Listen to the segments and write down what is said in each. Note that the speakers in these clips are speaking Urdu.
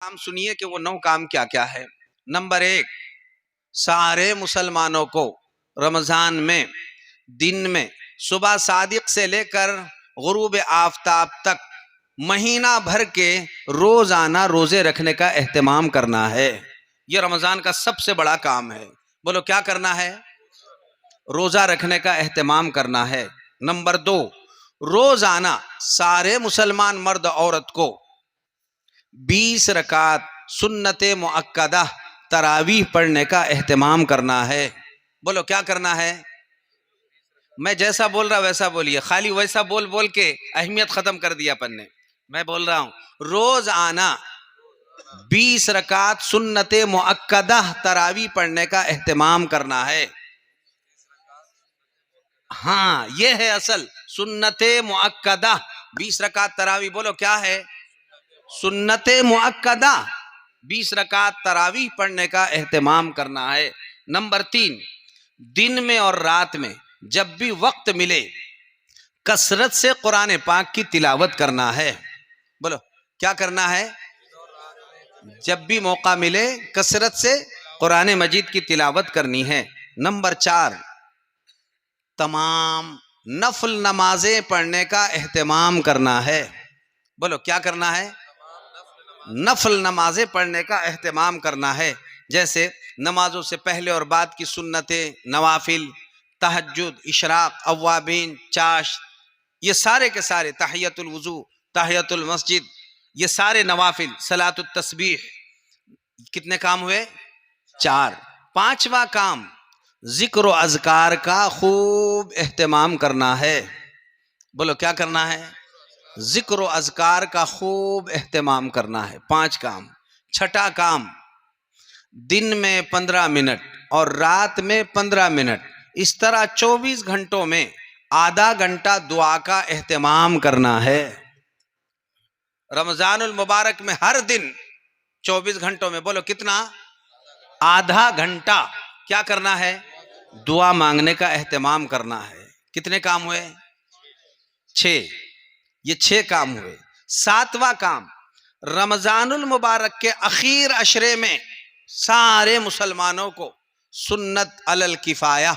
کام سنیے کہ وہ 9 کام کیا کیا ہے۔ نمبر 1، سارے مسلمانوں کو رمضان میں دن میں صبح صادق سے لے کر غروب آفتاب تک مہینہ بھر کے روزانہ روزے رکھنے کا اہتمام کرنا ہے۔ یہ رمضان کا سب سے بڑا کام ہے۔ بولو کیا کرنا ہے؟ روزہ رکھنے کا اہتمام کرنا ہے۔ نمبر 2، روزانہ سارے مسلمان مرد عورت کو 20 رکعت سنت مؤکدہ تراویح پڑھنے کا اہتمام کرنا ہے۔ بولو کیا کرنا ہے؟ میں جیسا بول رہا ویسا بولیے، خالی ویسا بول بول کے اہمیت ختم کر دیا اپن نے۔ میں بول رہا ہوں روزانہ 20 رکعت سنت مؤکدہ تراویح پڑھنے کا اہتمام کرنا ہے۔ ہاں یہ ہے اصل سنت مؤکدہ، 20 رکعت تراویح۔ بولو کیا ہے؟ سنت مؤکدہ، 20 رکعت تراویح پڑھنے کا اہتمام کرنا ہے۔ نمبر 3، دن میں اور رات میں جب بھی وقت ملے کثرت سے قرآن پاک کی تلاوت کرنا ہے۔ بولو کیا کرنا ہے؟ جب بھی موقع ملے کثرت سے قرآن مجید کی تلاوت کرنی ہے۔ نمبر 4، تمام نفل نمازیں پڑھنے کا اہتمام کرنا ہے۔ بولو کیا کرنا ہے؟ نفل نمازیں پڑھنے کا اہتمام کرنا ہے، جیسے نمازوں سے پہلے اور بعد کی سنتیں، نوافل، تہجد، اشراق، اوابین، چاشت، یہ سارے کے سارے، تحیۃ الوضو، تحیۃ المسجد، یہ سارے نوافل، صلاۃ التسبیح۔ کتنے کام ہوئے؟ 4۔ 5واں کام ذکر و اذکار کا خوب اہتمام کرنا ہے۔ بولو کیا کرنا ہے؟ ذکر و اذکار کا خوب اہتمام کرنا ہے۔ 5 کام۔ 6واں کام دن میں 15 منٹ اور رات میں 15 منٹ، اس طرح 24 گھنٹوں میں آدھا گھنٹہ دعا کا اہتمام کرنا ہے۔ رمضان المبارک میں ہر دن 24 گھنٹوں میں بولو کتنا؟ آدھا گھنٹہ کیا کرنا ہے؟ دعا مانگنے کا اہتمام کرنا ہے۔ کتنے کام ہوئے؟ 6۔ یہ 6 کام ہوئے۔ 7واں کام رمضان المبارک کے اخیر عشرے میں سارے مسلمانوں کو سنت علی الکفایہ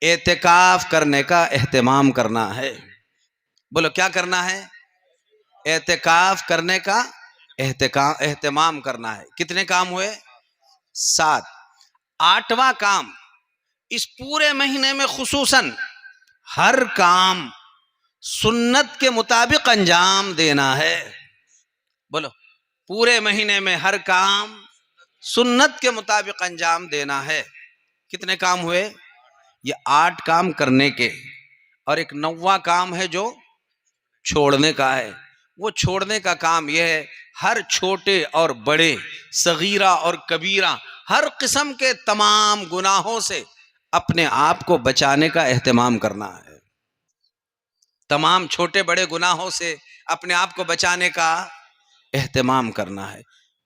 اعتکاف کرنے کا اہتمام کرنا ہے۔ بولو کیا کرنا ہے؟ اعتکاف کرنے کا اہتمام کرنا ہے۔ کتنے کام ہوئے؟ 7۔ 8واں کام اس پورے مہینے میں خصوصاً ہر کام سنت کے مطابق انجام دینا ہے۔ بولو پورے مہینے میں ہر کام سنت کے مطابق انجام دینا ہے۔ کتنے کام ہوئے؟ یہ 8 کام کرنے کے، اور ایک 9واں کام ہے جو چھوڑنے کا ہے۔ وہ چھوڑنے کا کام یہ ہے ہر چھوٹے اور بڑے، صغیرہ اور کبیرہ، ہر قسم کے تمام گناہوں سے اپنے آپ کو بچانے کا اہتمام کرنا ہے۔ تمام چھوٹے بڑے گناہوں سے اپنے آپ کو بچانے کا اہتمام کرنا ہے۔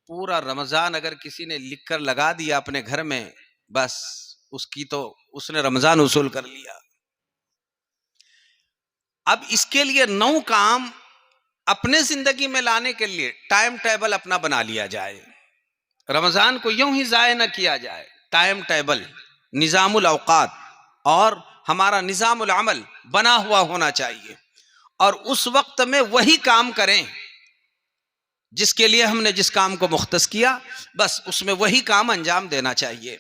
پورا رمضان اگر کسی نے لکھ کر لگا دیا اپنے گھر میں، بس اس نے رمضان وصول کر لیا۔ اب اس کے لیے 9 کام اپنے زندگی میں لانے کے لیے ٹائم ٹیبل اپنا بنا لیا جائے۔ رمضان کو یوں ہی ضائع نہ کیا جائے۔ ٹائم ٹیبل، نظام الاوقات اور ہمارا نظام العمل بنا ہوا ہونا چاہیے، اور اس وقت میں وہی کام کریں جس کے لیے ہم نے جس کام کو مختص کیا، بس اس میں وہی کام انجام دینا چاہیے۔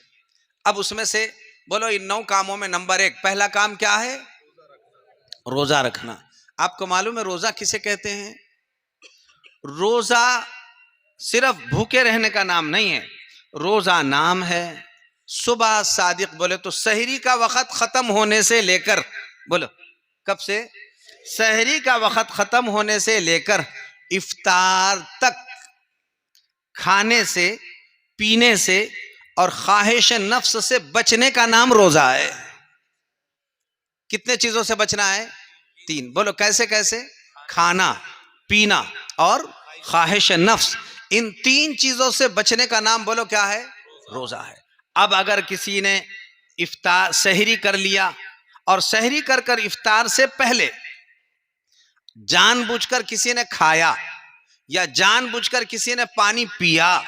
اب اس میں سے بولو ان 9 کاموں میں نمبر 1 پہلا کام کیا ہے؟ روزہ رکھنا۔ آپ کو معلوم ہے روزہ کسے کہتے ہیں؟ روزہ صرف بھوکے رہنے کا نام نہیں ہے، روزہ نام ہے صبح صادق، بولے تو سحری کا وقت ختم ہونے سے لے کر، بولو کب سے؟ سحری کا وقت ختم ہونے سے لے کر افطار تک کھانے سے، پینے سے اور خواہش نفس سے بچنے کا نام روزہ ہے۔ کتنے چیزوں سے بچنا ہے؟ 3۔ بولو کیسے کیسے؟ کھانا، پینا اور خواہش نفس، ان 3 چیزوں سے بچنے کا نام بولو کیا ہے؟ روزہ ہے۔ اب اگر کسی نے افطار سحری کر لیا، اور سحری کر کر افطار سے پہلے جان بوجھ کر کسی نے کھایا، یا جان بوجھ کر کسی نے پانی پیا،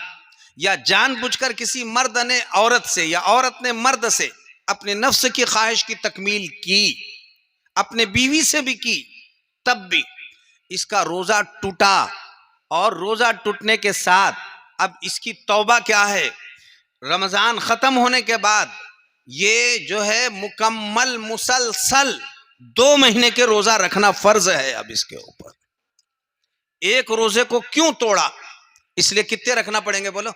یا جان بوجھ کر کسی مرد نے عورت سے یا عورت نے مرد سے اپنے نفس کی خواہش کی تکمیل کی، اپنے بیوی سے بھی کی، تب بھی اس کا روزہ ٹوٹا، اور روزہ ٹوٹنے کے ساتھ اب اس کی توبہ کیا ہے؟ رمضان ختم ہونے کے بعد یہ جو ہے مکمل مسلسل 2 مہینے کے روزہ رکھنا فرض ہے اب اس کے اوپر۔ ایک روزے کو کیوں توڑا؟ اس لیے کتنے رکھنا پڑیں گے بولو؟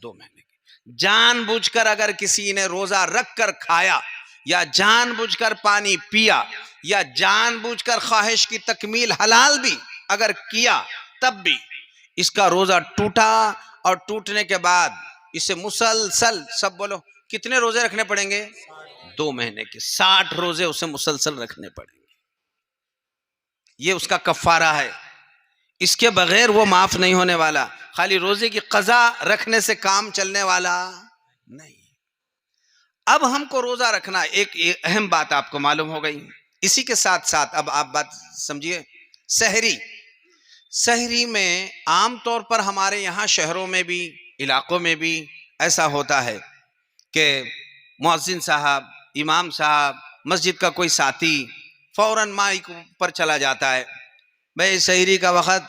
2 مہینے کے۔ جان بوجھ کر اگر کسی نے روزہ رکھ کر کھایا، یا جان بوجھ کر پانی پیا، یا جان بوجھ کر خواہش کی تکمیل حلال بھی اگر کیا، تب بھی اس کا روزہ ٹوٹا، اور ٹوٹنے کے بعد اسے مسلسل، سب بولو کتنے روزے رکھنے پڑیں گے؟ 2 مہینے کے 60 روزے اسے مسلسل رکھنے پڑیں گے۔ یہ اس کا کفارہ ہے، اس کے بغیر وہ معاف نہیں ہونے والا۔ خالی روزے کی قضا رکھنے سے کام چلنے والا نہیں۔ اب ہم کو روزہ رکھنا، ایک اہم بات آپ کو معلوم ہو گئی۔ اسی کے ساتھ ساتھ اب آپ بات سمجھیے، سحری۔ سحری میں عام طور پر ہمارے یہاں شہروں میں بھی، علاقوں میں بھی ایسا ہوتا ہے کہ مؤذن صاحب، امام صاحب، مسجد کا کوئی ساتھی فوراً مائک پر چلا جاتا ہے، بھائی سحری کا وقت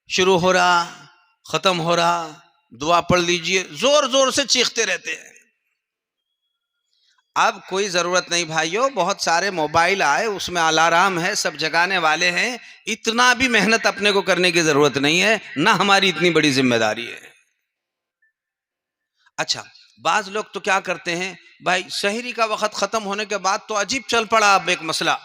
شروع ہو رہا، ختم ہو رہا، دعا پڑھ لیجئے، زور زور سے چیختے رہتے ہیں۔ اب کوئی ضرورت نہیں بھائیو، بہت سارے موبائل آئے، اس میں الارم ہے، سب جگانے والے ہیں، اتنا بھی محنت اپنے کو کرنے کی ضرورت نہیں ہے، نہ ہماری اتنی بڑی ذمہ داری ہے۔ اچھا، بعض لوگ تو کیا کرتے ہیں، بھائی سحری کا وقت ختم ہونے کے بعد تو عجیب چل پڑا اب ایک مسئلہ،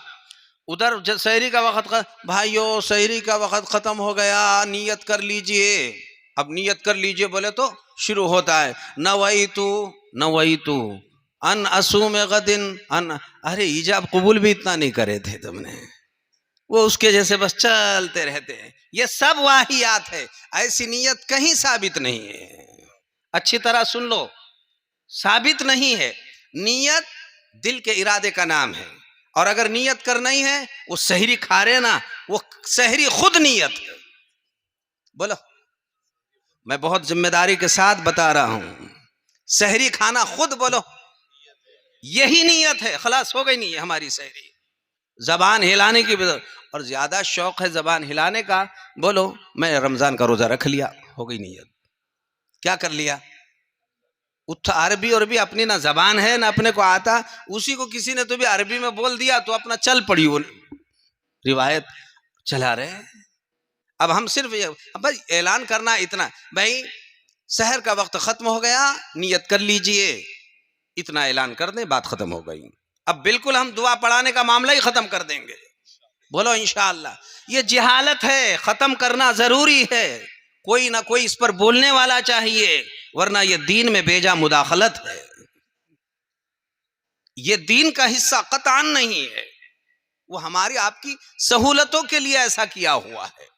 ادھر سحری کا وقت بھائیو سحری کا وقت ختم ہو گیا، نیت کر لیجئے۔ اب نیت کر لیجئے بولے تو شروع ہوتا ہے، نویتو ان اصوم غدن ان، ارے ایجاب قبول بھی اتنا نہیں کرے تھے تم نے، وہ اس کے جیسے بس چلتے رہتے ہیں۔ یہ سب واہیات ہے، ایسی نیت کہیں ثابت نہیں ہے، اچھی طرح سن لو، ثابت نہیں ہے۔ نیت دل کے ارادے کا نام ہے، اور اگر نیت کرنا ہی ہے، وہ سحری کھا رہے نا، وہ سحری خود نیت ہے۔ بولو، میں بہت ذمہ داری کے ساتھ بتا رہا ہوں، سحری کھانا خود، بولو یہی نیت ہے، خلاص ہو گئی نہیں ہے ہماری سحری۔ زبان ہلانے کی، اور زیادہ شوق ہے زبان ہلانے کا، بولو میں رمضان کا روزہ رکھ لیا، ہو گئی نیت۔ کیا کر لیا؟ عربی اور بھی اپنی نہ زبان ہے نہ اپنے کو آتا، اسی کو کسی نے تو بھی عربی میں بول دیا تو اپنا چل پڑی وہ روایت چلا رہے۔ اب ہم صرف بھائی اعلان کرنا اتنا، بھائی سحر کا وقت ختم ہو گیا، نیت کر لیجئے، اتنا اعلان کر دیں، بات ختم ہو گئی۔ اب بالکل ہم دعا پڑھانے کا معاملہ ہی ختم کر دیں گے، بولو انشاءاللہ۔ یہ جہالت ہے، ختم کرنا ضروری ہے، کوئی نہ کوئی اس پر بولنے والا چاہیے، ورنہ یہ دین میں بیجا مداخلت ہے، یہ دین کا حصہ قطعاً نہیں ہے، وہ ہماری آپ کی سہولتوں کے لیے ایسا کیا ہوا ہے۔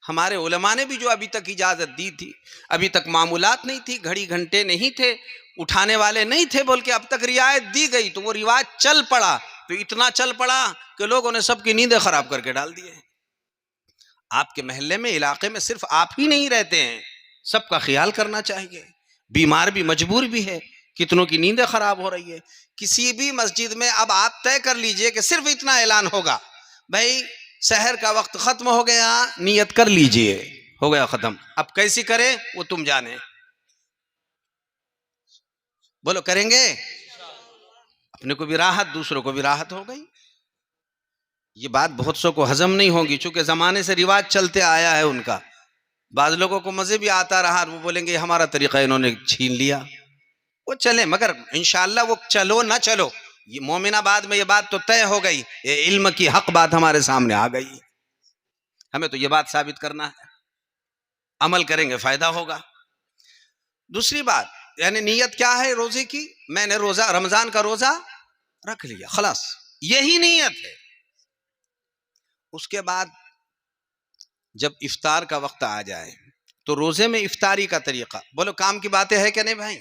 ہمارے علماء نے بھی جو ابھی تک اجازت دی تھی، ابھی تک معمولات نہیں تھی، گھڑی گھنٹے نہیں تھے، اٹھانے والے نہیں تھے، بول کے اب تک رعایت دی گئی، تو وہ رواج چل پڑا، تو اتنا چل پڑا کہ لوگوں نے سب کی نیندیں خراب کر کے ڈال دیے۔ آپ کے محلے میں، علاقے میں صرف آپ ہی نہیں رہتے ہیں، سب کا خیال کرنا چاہیے، بیمار بھی مجبور بھی ہے، کتنوں کی نیندیں خراب ہو رہی ہے۔ کسی بھی مسجد میں اب آپ طے کر لیجئے کہ صرف اتنا اعلان ہوگا، بھائی سحر کا وقت ختم ہو گیا، نیت کر لیجئے، ہو گیا ختم۔ اب کیسی کرے وہ تم جانے، بولو کریں گے؟ اپنے کو بھی راحت، دوسروں کو بھی راحت ہو گئی۔ یہ بات بہت سو کو ہضم نہیں ہوگی، چونکہ زمانے سے رواج چلتے آیا ہے ان کا، بعض لوگوں کو مزے بھی آتا رہا، وہ بولیں گے ہمارا طریقہ انہوں نے چھین لیا، وہ چلیں، مگر انشاءاللہ وہ چلو نہ چلو، یہ مومن آباد میں یہ بات تو طے ہو گئی، یہ علم کی حق بات ہمارے سامنے آ گئی، ہمیں تو یہ بات ثابت کرنا ہے، عمل کریں گے فائدہ ہوگا۔ دوسری بات، یعنی نیت کیا ہے روزے کی؟ میں نے روزہ، رمضان کا روزہ رکھ لیا، خلاص یہی نیت ہے۔ اس کے بعد جب افطار کا وقت آ جائے تو روزے میں افطاری کا طریقہ، بولو کام کی باتیں ہے کہ نہیں بھائی؟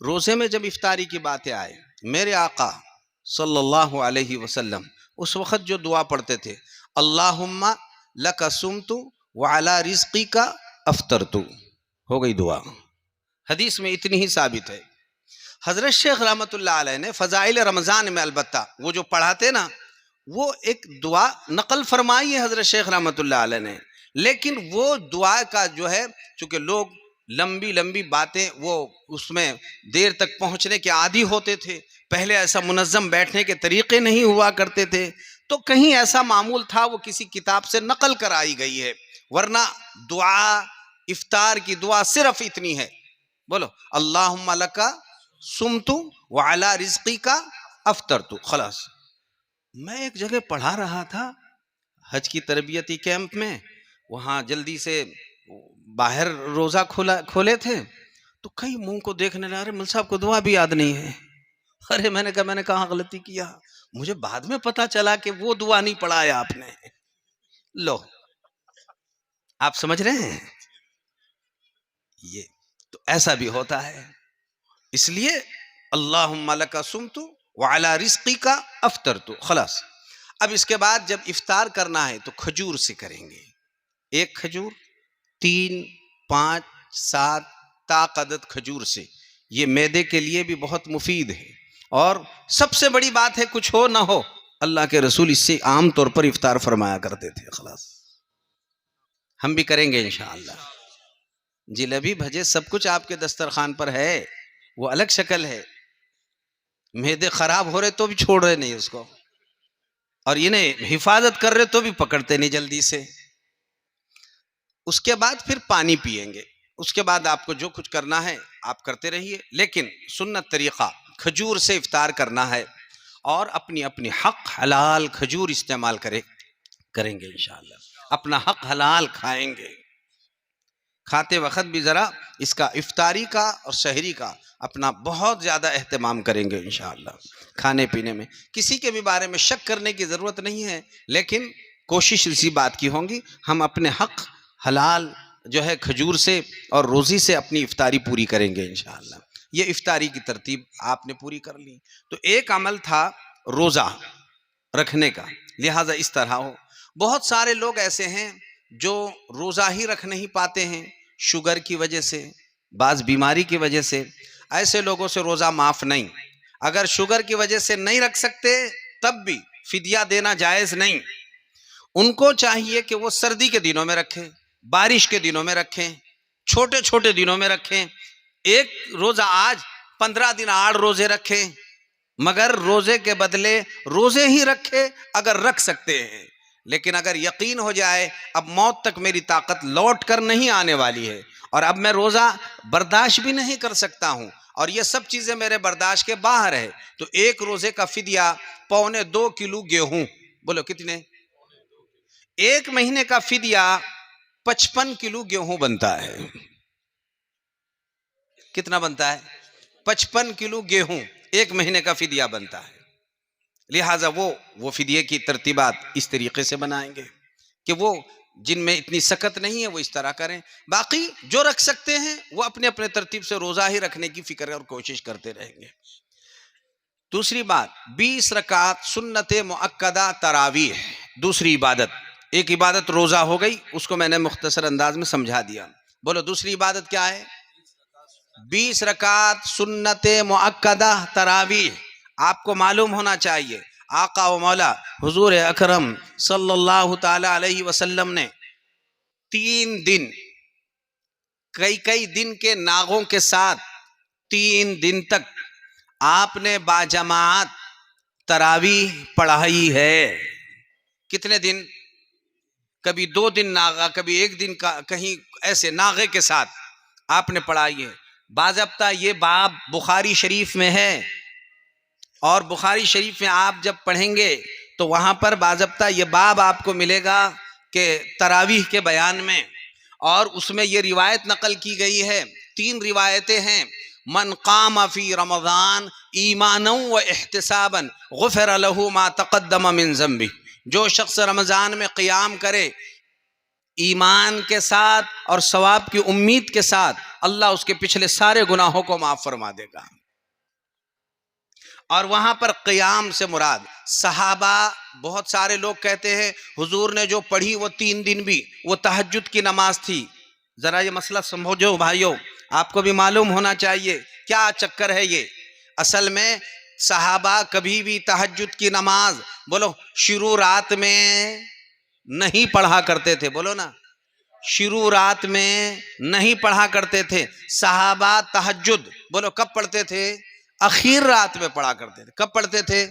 روزے میں جب افطاری کی باتیں آئے، میرے آقا صلی اللہ علیہ وسلم اس وقت جو دعا پڑھتے تھے، اللہم لک صمت وعلی رزقی کا افطرت، ہو گئی دعا. حدیث میں اتنی ہی ثابت ہے. حضرت شیخ رحمۃ اللہ علیہ نے فضائل رمضان میں البتہ وہ جو پڑھاتے نا وہ ایک دعا نقل فرمائی ہے حضرت شیخ رحمۃ اللہ علیہ نے، لیکن وہ دعا کا جو ہے چونکہ لوگ لمبی لمبی باتیں وہ اس میں دیر تک پہنچنے کے عادی ہوتے تھے، پہلے ایسا منظم بیٹھنے کے طریقے نہیں ہوا کرتے تھے، تو کہیں ایسا معمول تھا وہ کسی کتاب سے نقل کرائی گئی ہے، ورنہ دعا افطار کی دعا صرف اتنی ہے. بولو اللہم لکا سمت وعلی رزقی کا افطرت، خلاص. میں ایک جگہ پڑھا رہا تھا حج کی تربیتی کیمپ میں، وہاں جلدی سے باہر روزہ کھولے تھے تو کئی منہ کو دیکھنے لگا، مل صاحب کو دعا بھی یاد نہیں ہے. ارے میں نے کہاں غلطی کیا، مجھے بعد میں پتا چلا کہ وہ دعا نہیں پڑھایا آپ نے. لو آپ سمجھ رہے ہیں، یہ تو ایسا بھی ہوتا ہے. اس لیے اللہم لکا سمت وعلی رزقی کا افطرت، خلاص. اب اس کے بعد جب افطار کرنا ہے تو کھجور سے کریں گے. ایک کھجور 3 5 7 عدد کھجور سے، یہ معدے کے لیے بھی بہت مفید ہے. اور سب سے بڑی بات ہے کچھ ہو نہ ہو اللہ کے رسول اس سے عام طور پر افطار فرمایا کرتے تھے. خلاص ہم بھی کریں گے انشاءاللہ. جلیبی بھجے سب کچھ آپ کے دسترخوان پر ہے، وہ الگ شکل ہے. معدے خراب ہو رہے تو بھی چھوڑ رہے نہیں اس کو، اور انہیں حفاظت کر رہے تو بھی پکڑتے نہیں جلدی سے. اس کے بعد پھر پانی پیئیں گے. اس کے بعد آپ کو جو کچھ کرنا ہے آپ کرتے رہیے، لیکن سنت طریقہ کھجور سے افطار کرنا ہے، اور اپنی اپنی حق حلال کھجور استعمال کریں گے انشاءاللہ. اپنا حق حلال کھائیں گے. کھاتے وقت بھی ذرا اس کا افطاری کا اور سحری کا اپنا بہت زیادہ اہتمام کریں گے انشاءاللہ. کھانے پینے میں کسی کے بھی بارے میں شک کرنے کی ضرورت نہیں ہے، لیکن کوشش اسی بات کی ہوگی ہم اپنے حق حلال جو ہے کھجور سے اور روزی سے اپنی افطاری پوری کریں گے انشاءاللہ. یہ افطاری کی ترتیب آپ نے پوری کر لی. تو ایک عمل تھا روزہ رکھنے کا، لہٰذا اس طرح ہو. بہت سارے لوگ ایسے ہیں جو روزہ ہی رکھ نہیں پاتے ہیں، شوگر کی وجہ سے، بعض بیماری کی وجہ سے. ایسے لوگوں سے روزہ معاف نہیں. اگر شوگر کی وجہ سے نہیں رکھ سکتے تب بھی فدیہ دینا جائز نہیں. ان کو چاہیے کہ وہ سردی کے دنوں میں رکھیں، بارش کے دنوں میں رکھیں، چھوٹے چھوٹے دنوں میں رکھیں. ایک روزہ آج 15 دن 8 روزے رکھیں، مگر روزے کے بدلے روزے ہی رکھے اگر رکھ سکتے ہیں. لیکن اگر یقین ہو جائے اب موت تک میری طاقت لوٹ کر نہیں آنے والی ہے اور اب میں روزہ برداشت بھی نہیں کر سکتا ہوں اور یہ سب چیزیں میرے برداشت کے باہر ہے، تو ایک روزے کا فدیہ 1.25 کلو گیہوں. بولو کتنے؟ ایک مہینے کا فدیہ 55 کلو گیہوں بنتا ہے. کتنا بنتا ہے؟ 55 کلو گیہوں ایک مہینے کا فدیہ بنتا ہے. لہٰذا وہ فدیے کی ترتیبات اس طریقے سے بنائیں گے کہ وہ جن میں اتنی سخت نہیں ہے وہ اس طرح کریں. باقی جو رکھ سکتے ہیں وہ اپنے اپنے ترتیب سے روزہ ہی رکھنے کی فکر اور کوشش کرتے رہیں گے. دوسری بات 20 رکعت سنت مؤکدہ تراویح، دوسری عبادت. ایک عبادت روزہ ہو گئی، اس کو میں نے مختصر انداز میں سمجھا دیا. بولو دوسری عبادت کیا ہے؟ 20 رکعت سنت مؤکدہ تراویح. آپ کو معلوم ہونا چاہیے آقا و مولا حضور اکرم صلی اللہ تعالی علیہ وسلم نے 3 دن کئی دن کے ناغوں کے ساتھ 3 دن تک آپ نے باجماعت تراویح پڑھائی ہے. کتنے دن؟ کبھی 2 دن ناغہ، کبھی 1 دن کا، کہیں ایسے ناغے کے ساتھ آپ نے پڑھائی ہے. باضابطہ یہ باب بخاری شریف میں ہے، اور بخاری شریف میں آپ جب پڑھیں گے تو وہاں پر باضابطہ یہ باب آپ کو ملے گا کہ تراویح کے بیان میں، اور اس میں یہ روایت نقل کی گئی ہے. 3 روایتیں ہیں. من قام فی رمضان ایمانا و احتسابا غفر له ما تقدم من ذنبہ. جو شخص رمضان میں قیام کرے ایمان کے ساتھ اور ثواب کی امید کے ساتھ، اللہ اس کے پچھلے سارے گناہوں کو معاف فرما دے گا. اور وہاں پر قیام سے مراد صحابہ، بہت سارے لوگ کہتے ہیں حضور نے جو پڑھی وہ 3 دن بھی وہ تہجد کی نماز تھی. ذرا یہ مسئلہ سمجھو بھائیو، آپ کو بھی معلوم ہونا چاہیے کیا چکر ہے یہ. اصل میں صحابہ کبھی بھی تہجد کی نماز بولو شروع رات میں نہیں پڑھا کرتے تھے. بولو نا، شروع رات میں نہیں پڑھا کرتے تھے. صحابہ تہجد بولو کب پڑھتے تھے؟ اخیر رات میں پڑھا کرتے تھے. کب پڑھتے تھے؟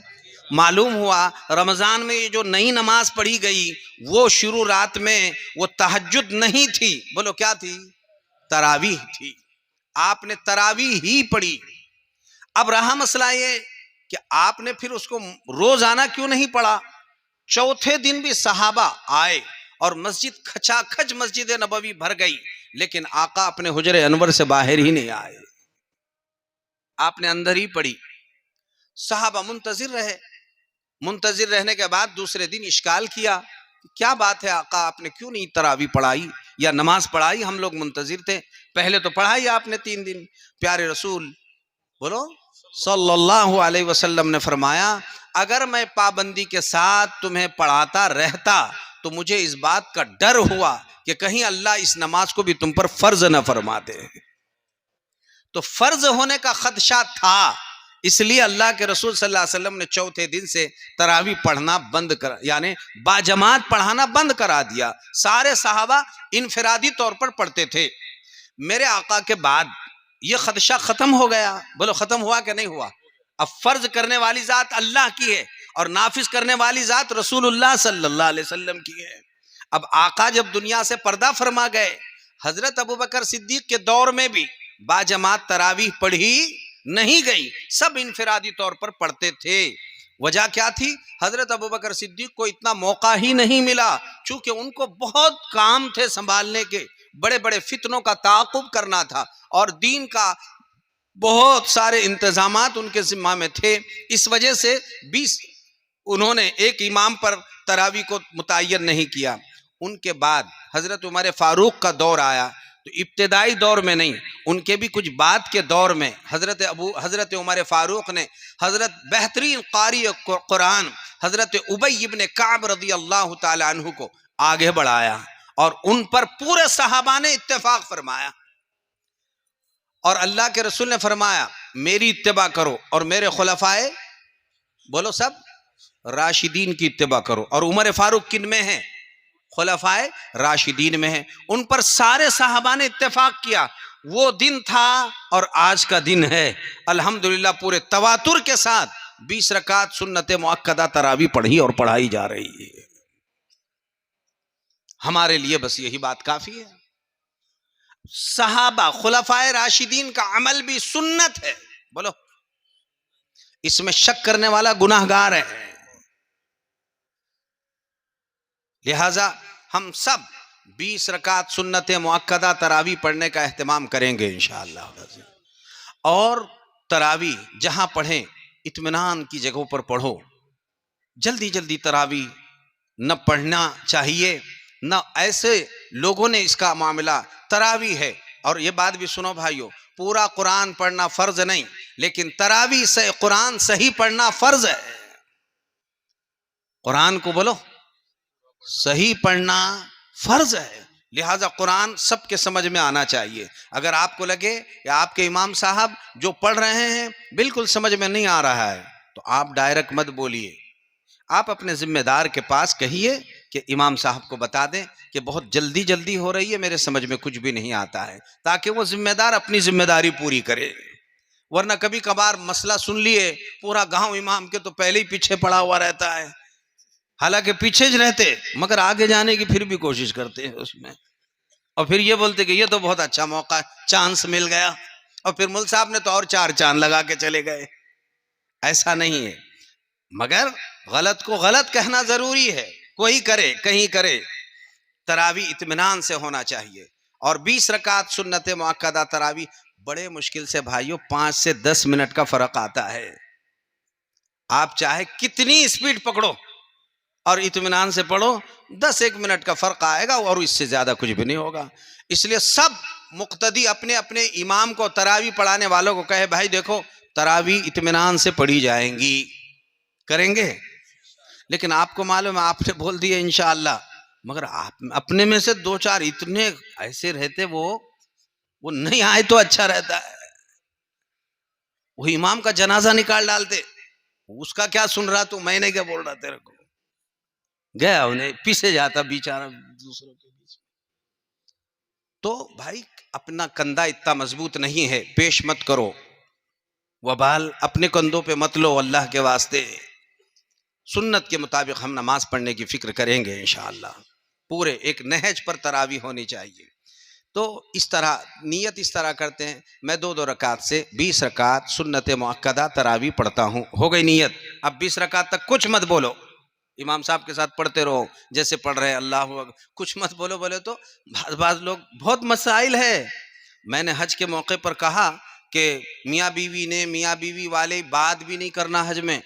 معلوم ہوا رمضان میں یہ جو نئی نماز پڑھی گئی وہ شروع رات میں وہ تہجد نہیں تھی. بولو کیا تھی؟ تراویح تھی. آپ نے تراویح ہی پڑھی. اب رہا مسئلہ یہ کہ آپ نے پھر اس کو روزانہ کیوں نہیں پڑھا؟ چوتھے دن بھی صحابہ آئے اور مسجد کھچا کھچ مسجد نبوی بھر گئی، لیکن آقا اپنے حجرے انور سے باہر ہی نہیں آئے. آپ نے اندر ہی پڑھی. صحابہ منتظر رہے. منتظر رہنے کے بعد دوسرے دن اشکال کیا، کیا بات ہے آقا آپ نے کیوں نہیں تراویح پڑھائی یا نماز پڑھائی؟ ہم لوگ منتظر تھے، پہلے تو پڑھائی آپ نے 3 دن. پیارے رسول بولو صلی اللہ علیہ وسلم نے فرمایا اگر میں پابندی کے ساتھ تمہیں پڑھاتا رہتا تو مجھے اس بات کا ڈر ہوا کہ کہیں اللہ اس نماز کو بھی تم پر فرض نہ فرما دے. تو فرض ہونے کا خدشہ تھا، اس لیے اللہ کے رسول صلی اللہ علیہ وسلم نے چوتھے دن سے تراویح پڑھنا بند کرا، یعنی باجماعت پڑھانا بند کرا دیا. سارے صحابہ انفرادی طور پر پڑھتے تھے. میرے آقا کے بعد یہ خدشہ ختم ہو گیا. بولو ختم ہوا کہ نہیں ہوا؟ اب فرض کرنے والی ذات اللہ کی ہے اور نافذ کرنے والی ذات رسول اللہ صلی اللہ علیہ وسلم کی ہے. اب آقا جب دنیا سے پردہ فرما گئے، حضرت ابوبکر صدیق کے دور میں بھی باجماعت تراویح پڑھی نہیں گئی، سب انفرادی طور پر پڑھتے تھے. وجہ کیا تھی؟ حضرت ابوبکر صدیق کو اتنا موقع ہی نہیں ملا، چونکہ ان کو بہت کام تھے سنبھالنے کے، بڑے بڑے فتنوں کا تعاقب کرنا تھا اور دین کا بہت سارے انتظامات ان کے ذمہ میں تھے. اس وجہ سے 20 انہوں نے ایک امام پر تراویح کو متعین نہیں کیا. ان کے بعد حضرت عمر فاروق کا دور آیا تو ابتدائی دور میں نہیں، ان کے بھی کچھ بعد کے دور میں حضرت عمر فاروق نے حضرت بہترین قاری قرآن حضرت ابی ابن کعب رضی اللہ تعالی عنہ کو آگے بڑھایا اور ان پر پورے صحابہ نے اتفاق فرمایا. اور اللہ کے رسول نے فرمایا میری اتباع کرو اور میرے خلفائے بولو سب راشدین کی اتباع کرو. اور عمر فاروق کن میں ہیں؟ خلفائے راشدین میں ہیں. ان پر سارے صحابہ نے اتفاق کیا. وہ دن تھا اور آج کا دن ہے الحمدللہ پورے تواتر کے ساتھ 20 رکعت سنت مؤکدہ تراویح پڑھی اور پڑھائی جا رہی ہے. ہمارے لیے بس یہی بات کافی ہے. صحابہ خلفائے راشدین کا عمل بھی سنت ہے. بولو اس میں شک کرنے والا گناہگار ہے. لہذا ہم سب 20 رکعت سنت مؤکدہ تراویح پڑھنے کا اہتمام کریں گے انشاءاللہ. اور تراویح جہاں پڑھیں اطمینان کی جگہوں پر پڑھو. جلدی جلدی تراویح نہ پڑھنا چاہیے، نہ ایسے لوگوں نے اس کا معاملہ تراویح ہے. اور یہ بات بھی سنو بھائیو، پورا قرآن پڑھنا فرض نہیں، لیکن تراویح سے قرآن صحیح پڑھنا فرض ہے. قرآن کو بولو صحیح پڑھنا فرض ہے. لہذا قرآن سب کے سمجھ میں آنا چاہیے. اگر آپ کو لگے یا آپ کے امام صاحب جو پڑھ رہے ہیں بالکل سمجھ میں نہیں آ رہا ہے تو آپ ڈائریکٹ مت بولیے. آپ اپنے ذمہ دار کے پاس کہیے کہ امام صاحب کو بتا دیں کہ بہت جلدی جلدی ہو رہی ہے، میرے سمجھ میں کچھ بھی نہیں آتا ہے، تاکہ وہ ذمہ دار اپنی ذمہ داری پوری کرے. ورنہ کبھی کبھار مسئلہ سن لیے پورا گاؤں امام کے تو پہلے ہی پیچھے پڑا ہوا رہتا ہے، حالانکہ پیچھے جو رہتے مگر آگے جانے کی پھر بھی کوشش کرتے ہیں اس میں، اور پھر یہ بولتے کہ یہ تو بہت اچھا موقع چانس مل گیا، اور پھر مل صاحب نے تو اور 4 چاند لگا کے چلے گئے. ایسا نہیں ہے، مگر غلط کو غلط کہنا ضروری ہے. کوئی کرے کہیں کرے، تراویح اطمینان سے ہونا چاہیے. اور 20 رکعت سنت مؤکدہ تراویح بڑے مشکل سے بھائیوں 5 سے 10 منٹ کا فرق آتا ہے. آپ چاہے کتنی اسپیڈ پکڑو اور اطمینان سے پڑھو، 10-1 منٹ کا فرق آئے گا اور اس سے زیادہ کچھ بھی نہیں ہوگا. اس لیے سب مقتدی اپنے اپنے امام کو، تراویح پڑھانے والوں کو کہے بھائی دیکھو تراویح اطمینان سے پڑھی جائیں گی، کریں گے. لیکن آپ کو معلوم ہے آپ نے بول دیا انشاءاللہ، مگر آپ اپنے میں سے 2-4 اتنے ایسے رہتے وہ نہیں آئے تو اچھا رہتا ہے. وہ امام کا جنازہ نکال ڈالتے، اس کا کیا سن رہا تو میں نے کیا بول رہا تیرے کو، گیا انہیں پیچھے جاتا بیچارہ دوسروں کے بیچ. تو بھائی اپنا کندھا اتنا مضبوط نہیں ہے، پیش مت کرو، وبال اپنے کندھوں پہ مت لو. اللہ کے واسطے سنت کے مطابق ہم نماز پڑھنے کی فکر کریں گے انشاءاللہ. پورے ایک نہج پر تراویح ہونی چاہیے. تو اس طرح نیت اس طرح کرتے ہیں، میں 2 رکعت سے 20 رکعت سنت مؤکدہ تراویح پڑھتا ہوں. ہو گئی نیت. اب 20 رکعت تک کچھ مت بولو، امام صاحب کے ساتھ پڑھتے رہو جیسے پڑھ رہے ہیں اللہ اکبر، کچھ مت بولو. بولے تو بعض لوگ بہت مسائل ہے. میں نے حج کے موقع پر کہا کہ میاں بیوی والے بات بھی نہیں کرنا حج میں.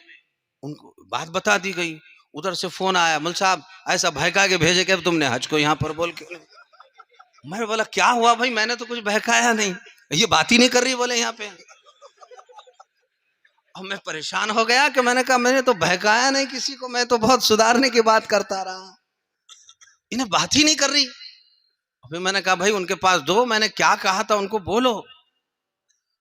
ان کو بات بتا دی گئی. ادھر سے فون آیا، مل صاحب ایسا بہکا کے بھیجے کہ تم نے حج کو یہاں پر بول کے. میں بولا کیا ہوا بھائی، میں نے تو کچھ بہکایا نہیں، یہ بات ہی نہیں کر رہی بولے یہاں پہ. اور میں پریشان ہو گیا کہ میں نے کہا میں نے تو بہکایا نہیں کسی کو، میں تو بہت سدھارنے کی بات کرتا رہا، انہیں بات ہی نہیں کر رہی. پھر میں نے کہا بھائی ان کے پاس دو، میں نے کیا کہا تھا ان کو بولو.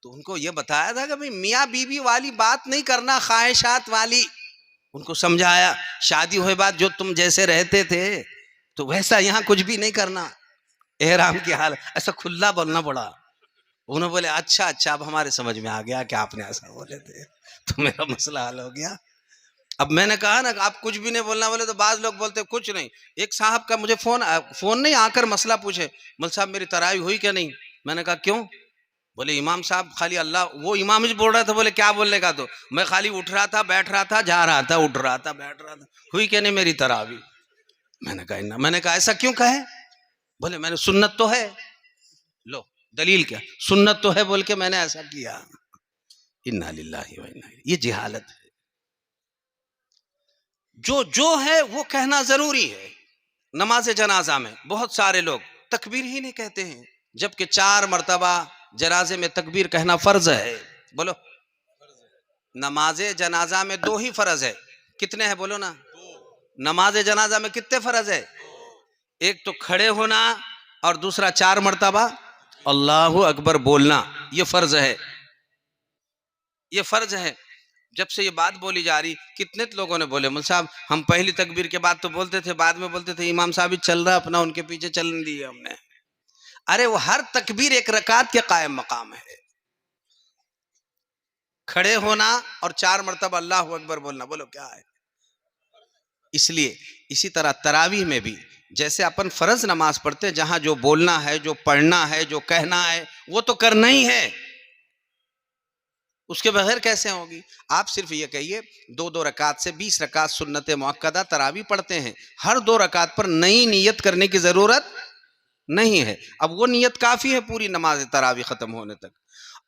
تو ان کو یہ بتایا تھا کہ بھائی میاں بیوی والی بات نہیں کرنا، خواہشات والی. ان کو سمجھایا شادی ہوئے بعد جو تم جیسے رہتے تھے تو ویسا یہاں کچھ بھی نہیں کرنا. احرام کی حال ایسا کھلا بولنا پڑا. انہوں بولے اچھا اب ہمارے سمجھ میں آ گیا کہ آپ نے ایسا بولے تھے، تو میرا مسئلہ حل ہو گیا. اب میں نے کہا نا کہ آپ کچھ بھی نہیں بولنا. بولے تو بعض لوگ بولتے کچھ نہیں. ایک صاحب کا مجھے فون نہیں آ کر مسئلہ پوچھے، مل صاحب میری تراویح ہوئی کیا نہیں. میں نے کہا کیوں؟ بولے امام صاحب خالی اللہ، وہ امام ہی بول رہا تھا. بولے کیا بولنے کا؟ تو میں خالی اٹھ رہا تھا بیٹھ رہا تھا جا رہا تھا اٹھ رہا تھا بیٹھ رہا تھا، ہوئی کیا نہیں میری تراویح. میں نے کہا ایسا کیوں کہے؟ بولے میں نے سنت تو ہے. لو دلیل کیا؟ سنت تو ہے بول کے میں نے ایسا کیا. انا للہ و انا الیہ. یہ جہالت ہے. جو ہے وہ کہنا ضروری ہے. نماز جنازہ میں بہت سارے لوگ تکبیر ہی نہیں کہتے ہیں، جبکہ 4 مرتبہ جنازے میں تکبیر کہنا فرض ہے. بولو نماز جنازہ میں 2 ہی فرض ہے. کتنے ہیں بولو نا؟ نماز جنازہ میں کتنے فرض ہے؟ ایک تو کھڑے ہونا اور دوسرا 4 مرتبہ اللہ اکبر بولنا. یہ فرض ہے، یہ فرض ہے. جب سے یہ بات بولی جا رہی کتنے لوگوں نے بولے مول صاحب ہم پہلی تکبیر کے بعد تو بولتے تھے، بعد میں بولتے تھے امام صاحب ہی چل رہا اپنا، ان کے پیچھے چلنے دیے ہم نے. ارے وہ ہر تکبیر 1 رکعت کے قائم مقام ہے. کھڑے ہونا اور 4 مرتبہ اللہ اکبر بولنا، بولو کیا ہے؟ اس لیے اسی طرح تراویح میں بھی جیسے اپن فرض نماز پڑھتے ہیں، جہاں جو بولنا ہے جو پڑھنا ہے جو کہنا ہے وہ تو کرنا ہی ہے، اس کے بغیر کیسے ہوگی؟ آپ صرف یہ کہیے 2 رکعت سے 20 رکعت سنت مؤکدہ تراویح پڑھتے ہیں، ہر 2 رکعت پر نئی نیت کرنے کی ضرورت نہیں ہے. اب وہ نیت کافی ہے پوری نماز تراویح ختم ہونے تک.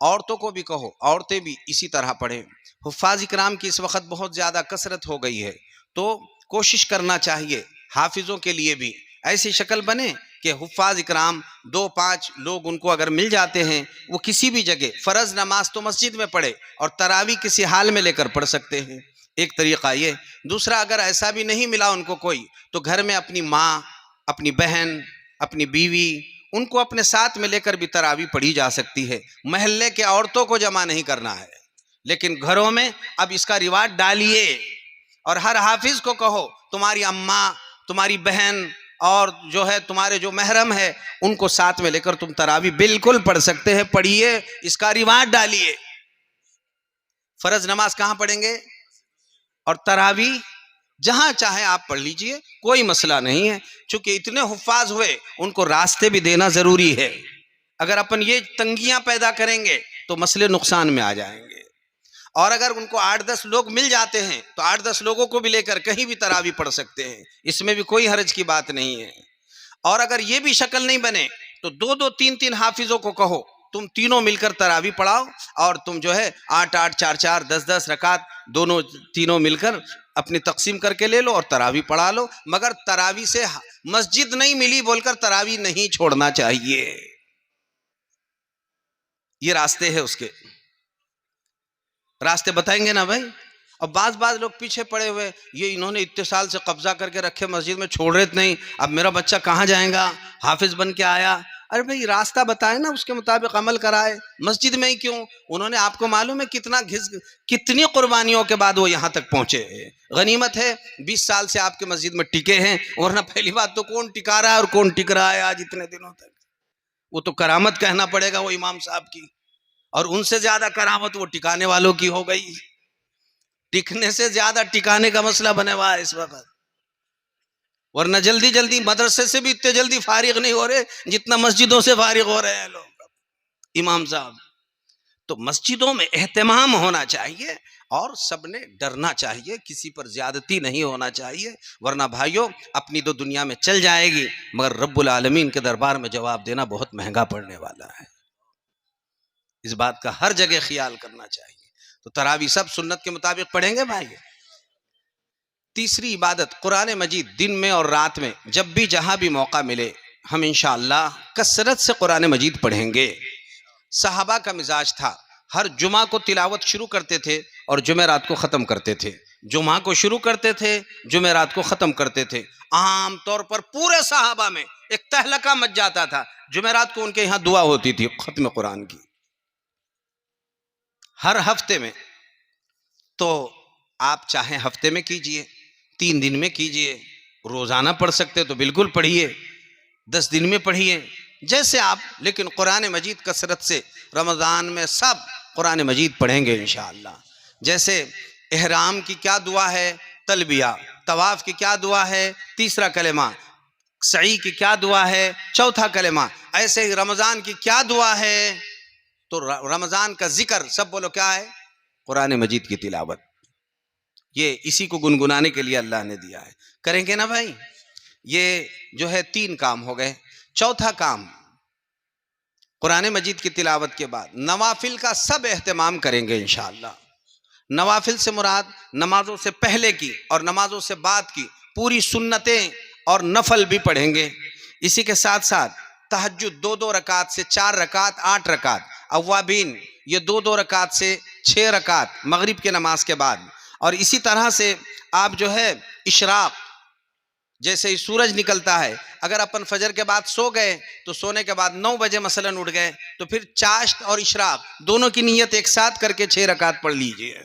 عورتوں کو بھی کہو عورتیں بھی اسی طرح پڑھیں. حفاظ کرام کی اس وقت بہت زیادہ کثرت ہو گئی ہے، تو کوشش کرنا چاہیے حافظوں کے لیے بھی ایسی شکل بنے کہ حفاظ اکرام 2-5 لوگ ان کو اگر مل جاتے ہیں، وہ کسی بھی جگہ فرض نماز تو مسجد میں پڑھے اور تراویح کسی حال میں لے کر پڑھ سکتے ہیں. ایک طریقہ یہ. دوسرا اگر ایسا بھی نہیں ملا ان کو کوئی، تو گھر میں اپنی ماں، اپنی بہن، اپنی بیوی، ان کو اپنے ساتھ میں لے کر بھی تراویح پڑھی جا سکتی ہے. محلے کے عورتوں کو جمع نہیں کرنا ہے، لیکن گھروں میں اب اس کا رواج ڈالیے اور ہر حافظ کو کہو تمہاری اماں، تمہاری بہن اور جو ہے تمہارے جو محرم ہے ان کو ساتھ میں لے کر تم تراویح بالکل پڑھ سکتے ہیں. پڑھیے، اس کا رواج ڈالیے. فرض نماز کہاں پڑھیں گے اور تراویح جہاں چاہے آپ پڑھ لیجئے، کوئی مسئلہ نہیں ہے. چونکہ اتنے حفاظ ہوئے ان کو راستے بھی دینا ضروری ہے. اگر اپن یہ تنگیاں پیدا کریں گے تو مسئلے نقصان میں آ جائیں گے. اور اگر ان کو 8-10 لوگ مل جاتے ہیں تو 8-10 لوگوں کو بھی لے کر کہیں بھی تراویح پڑھ سکتے ہیں، اس میں بھی کوئی حرج کی بات نہیں ہے. اور اگر یہ بھی شکل نہیں بنے تو 2-2 3-3 حافظوں کو کہو تم تینوں مل کر تراویح پڑھاؤ، اور تم جو ہے 8-8 4-4 10-10 رکعت دونوں تینوں مل کر اپنی تقسیم کر کے لے لو اور تراویح پڑھا لو، مگر تراویح سے مسجد نہیں ملی بول کر تراویح نہیں چھوڑنا چاہیے. یہ راستے ہیں، اس کے راستے بتائیں گے نا بھائی. اور بعض لوگ پیچھے پڑے ہوئے، یہ انہوں نے اتصال سے قبضہ کر کے رکھے مسجد میں، چھوڑ رہے نہیں. اب میرا بچہ کہاں جائے گا، حافظ بن کے آیا. ارے بھائی راستہ بتائے نا، اس کے مطابق عمل کرائے. مسجد میں ہی کیوں؟ انہوں نے، آپ کو معلوم ہے کتنی قربانیوں کے بعد وہ یہاں تک پہنچے. غنیمت ہے 20 سال سے آپ کے مسجد میں ٹکے ہیں، ورنہ پہلی بات تو کون ٹکا رہا ہے اور کون ٹک رہا ہے آج اتنے دنوں تک؟ وہ تو کرامت کہنا پڑے گا وہ امام صاحب کی، اور ان سے زیادہ کرامت وہ ٹکانے والوں کی ہو گئی. ٹکنے سے زیادہ ٹکانے کا مسئلہ بنے ہوا ہے اس وقت. ورنہ جلدی مدرسے سے بھی اتنے جلدی فارغ نہیں ہو رہے جتنا مسجدوں سے فارغ ہو رہے ہیں لوگ امام صاحب. تو مسجدوں میں اہتمام ہونا چاہیے اور سب نے ڈرنا چاہیے، کسی پر زیادتی نہیں ہونا چاہیے. ورنہ بھائیوں اپنی تو دنیا میں چل جائے گی، مگر رب العالمین کے دربار میں جواب دینا بہت مہنگا پڑنے والا ہے. اس بات کا ہر جگہ خیال کرنا چاہیے. تو تراویح سب سنت کے مطابق پڑھیں گے بھائی. تیسری عبادت قرآن مجید، دن میں اور رات میں جب بھی جہاں بھی موقع ملے ہم انشاءاللہ کثرت سے قرآن مجید پڑھیں گے. صحابہ کا مزاج تھا، ہر جمعہ کو تلاوت شروع کرتے تھے اور جمعرات کو ختم کرتے تھے. جمعہ کو شروع کرتے تھے، جمعرات کو ختم کرتے تھے. عام طور پر پورے صحابہ میں ایک تہلکہ مچ جاتا تھا. جمعرات کو ان کے یہاں دعا ہوتی تھی ختم قرآن کی، ہر ہفتے میں. تو آپ چاہیں ہفتے میں کیجئے، 3 دن میں کیجئے، روزانہ پڑھ سکتے تو بالکل پڑھیے، 10 دن میں پڑھیے، جیسے آپ. لیکن قرآن مجید کثرت سے رمضان میں سب قرآن مجید پڑھیں گے انشاءاللہ. جیسے احرام کی کیا دعا ہے؟ تلبیہ. طواف کی کیا دعا ہے؟ تیسرا کلمہ. سعی کی کیا دعا ہے؟ چوتھا کلمہ. ایسے ہی رمضان کی کیا دعا ہے؟ تو رمضان کا ذکر سب بولو کیا ہے؟ قرآن مجید کی تلاوت. یہ اسی کو گنگنانے کے لیے اللہ نے دیا ہے. کریں گے نا بھائی؟ یہ جو ہے 3 کام ہو گئے. چوتھا کام، قرآن مجید کی تلاوت کے بعد نوافل کا سب اہتمام کریں گے انشاءاللہ. نوافل سے مراد نمازوں سے پہلے کی اور نمازوں سے بعد کی پوری سنتیں اور نفل بھی پڑھیں گے. اسی کے ساتھ ساتھ تہجد 2 رکعت سے 4 رکعت 8 رکعت. اوابین یہ 2 رکعت سے 6 رکعت مغرب کے نماز کے بعد. اور اسی طرح سے آپ جو ہے اشراق، جیسے ہی سورج نکلتا ہے، اگر اپن فجر کے بعد سو گئے تو سونے کے بعد 9 بجے مثلاً اٹھ گئے تو پھر چاشت اور اشراق دونوں کی نیت ایک ساتھ کر کے 6 رکعت پڑھ لیجئے.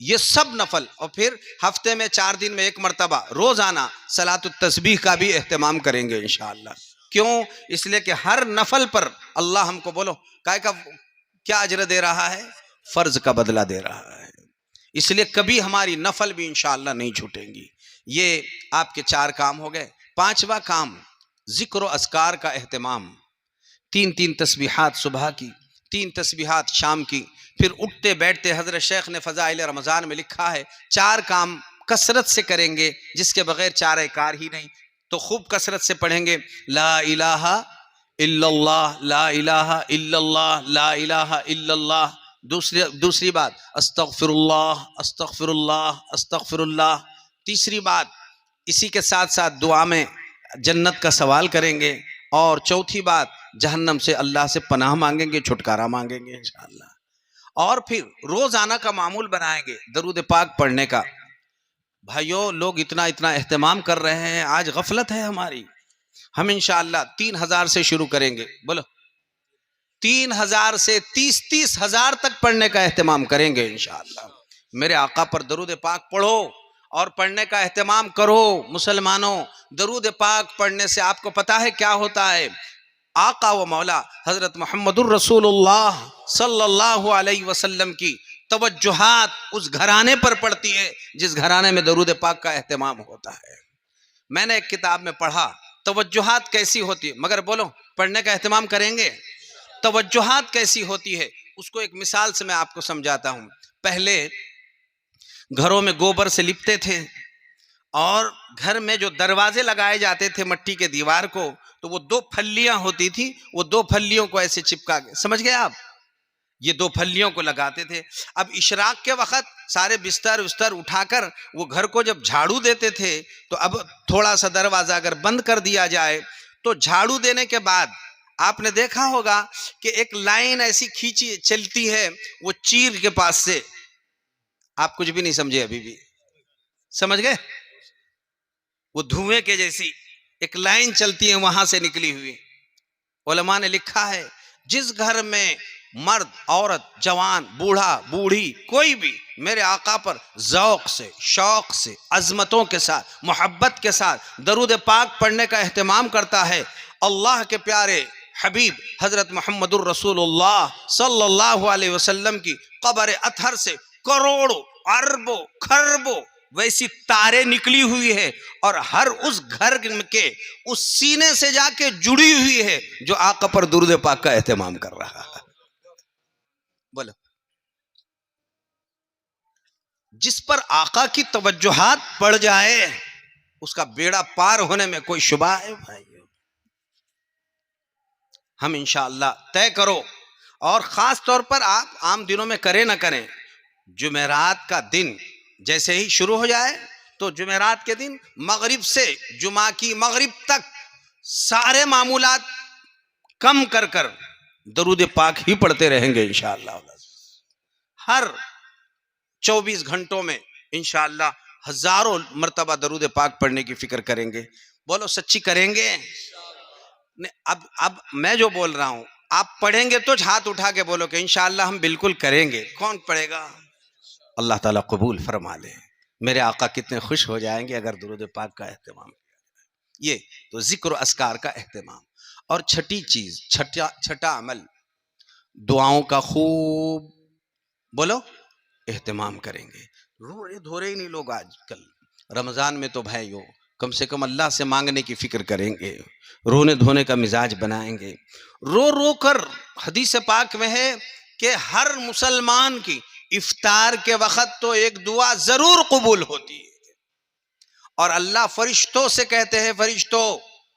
یہ سب نفل. اور پھر ہفتے میں 4 دن میں 1 مرتبہ روزانہ صلاۃ التسبیح کا بھی اہتمام کریں گے انشاءاللہ. کیوں؟ اس لیے کہ ہر نفل پر اللہ ہم کو بولو کیا اجر دے رہا ہے؟ فرض کا بدلہ دے رہا ہے. اس لیے کبھی ہماری نفل بھی انشاءاللہ نہیں چھوٹیں گی. یہ آپ کے 4 کام ہو گئے. 5واں کام ذکر و اذکار کا اہتمام. 3 تسبیحات صبح کی، 3 تسبیحات شام کی. پھر اٹھتے بیٹھتے حضرت شیخ نے فضائل رمضان میں لکھا ہے 4 کام کثرت سے کریں گے جس کے بغیر چارہ کار ہی نہیں. تو خوب کثرت سے پڑھیں گے لا الہ الا اللہ، لا الہ الا اللہ، لا الہ الا اللہ. دوسری بات استغفر اللہ، استغفر اللہ، استغفر اللہ. تیسری بات اسی کے ساتھ ساتھ دعا میں جنت کا سوال کریں گے. اور چوتھی بات جہنم سے اللہ سے پناہ مانگیں گے، چھٹکارا مانگیں گے انشاءاللہ. اور پھر روزانہ کا معمول بنائیں گے درود پاک پڑھنے کا. بھائیو لوگ اتنا اہتمام کر رہے ہیں، آج غفلت ہے ہماری. ہم انشاءاللہ 3000 سے شروع کریں گے. بولو 3000 سے 30,000 تک پڑھنے کا اہتمام کریں گے انشاءاللہ. میرے آقا پر درود پاک پڑھو اور پڑھنے کا اہتمام کرو. مسلمانوں درود پاک پڑھنے سے آپ کو پتا ہے کیا ہوتا ہے؟ آقا و مولا حضرت محمد الرسول اللہ صلی اللہ علیہ وسلم کی توجہات اس گھرانے پر پڑتی ہے جس گھرانے میں درود پاک کا اہتمام ہوتا ہے. میں نے ایک کتاب میں پڑھا توجہات کیسی ہوتی ہے، مگر بولو پڑھنے کا اہتمام کریں گے. توجہات کیسی ہوتی ہے اس کو ایک مثال سے میں آپ کو سمجھاتا ہوں. پہلے گھروں میں گوبر سے لپتے تھے اور گھر میں جو دروازے لگائے جاتے تھے مٹی کے دیوار کو، تو وہ 2 پھلیاں ہوتی تھی، وہ 2 پھلیوں کو ایسے چپکا کے، سمجھ گئے آپ؟ یہ 2 پھلیوں کو لگاتے تھے. اب اشراق کے وقت سارے بستر اٹھا کر وہ گھر کو جب جھاڑو دیتے تھے تو اب تھوڑا سا دروازہ اگر بند کر دیا جائے تو جھاڑو دینے کے بعد آپ نے دیکھا ہوگا کہ ایک لائن ایسی کھینچی چلتی ہے وہ چیر کے پاس سے. آپ کچھ بھی نہیں سمجھے ابھی بھی؟ سمجھ گئے؟ وہ دھوئیں کے جیسی ایک لائن چلتی ہے وہاں سے نکلی ہوئی. علماء نے لکھا ہے جس گھر میں مرد عورت جوان بوڑھا بوڑھی کوئی بھی میرے آقا پر ذوق سے شوق سے عظمتوں کے ساتھ محبت کے ساتھ درود پاک پڑھنے کا اہتمام کرتا ہے، اللہ کے پیارے حبیب حضرت محمد الرسول اللہ صلی اللہ علیہ وسلم کی قبر اطہر سے کروڑوں اربوں خربوں ویسی تاریں نکلی ہوئی ہے اور ہر اس گھر کے اس سینے سے جا کے جڑی ہوئی ہے جو آقا پر درود پاک کا اہتمام کر رہا ہے. بولو، جس پر آقا کی توجہات پڑ جائے اس کا بیڑا پار ہونے میں کوئی شبہ ہے بھائی؟ ہم انشاءاللہ طے کرو، اور خاص طور پر آپ عام دنوں میں کریں نہ کریں، جمعرات کا دن جیسے ہی شروع ہو جائے تو جمعرات کے دن مغرب سے جمعہ کی مغرب تک سارے معمولات کم کر کر درود پاک ہی پڑھتے رہیں گے انشاءاللہ. ہر 24 گھنٹوں میں انشاءاللہ ہزاروں مرتبہ درود پاک پڑھنے کی فکر کریں گے. بولو سچی کریں گے؟ اب میں جو بول رہا ہوں آپ پڑھیں گے تو ہاتھ اٹھا کے بولو کہ انشاءاللہ ہم بالکل کریں گے. کون پڑھے گا؟ اللہ تعالیٰ قبول فرما لے. میرے آقا کتنے خوش ہو جائیں گے اگر درود پاک کا اہتمام کیا جائے. یہ تو ذکر و اذکار کا اہتمام. اور چھٹی چیز، چھٹا عمل، دعاؤں کا خوب بولو اہتمام کریں گے. روڑے دھورے ہی نہیں لوگ آج کل. رمضان میں تو بھائیو کم سے کم اللہ سے مانگنے کی فکر کریں گے، رونے دھونے کا مزاج بنائیں گے. رو رو کر حدیث پاک میں ہے کہ ہر مسلمان کی افطار کے وقت تو ایک دعا ضرور قبول ہوتی ہے. اور اللہ فرشتوں سے کہتے ہیں فرشتوں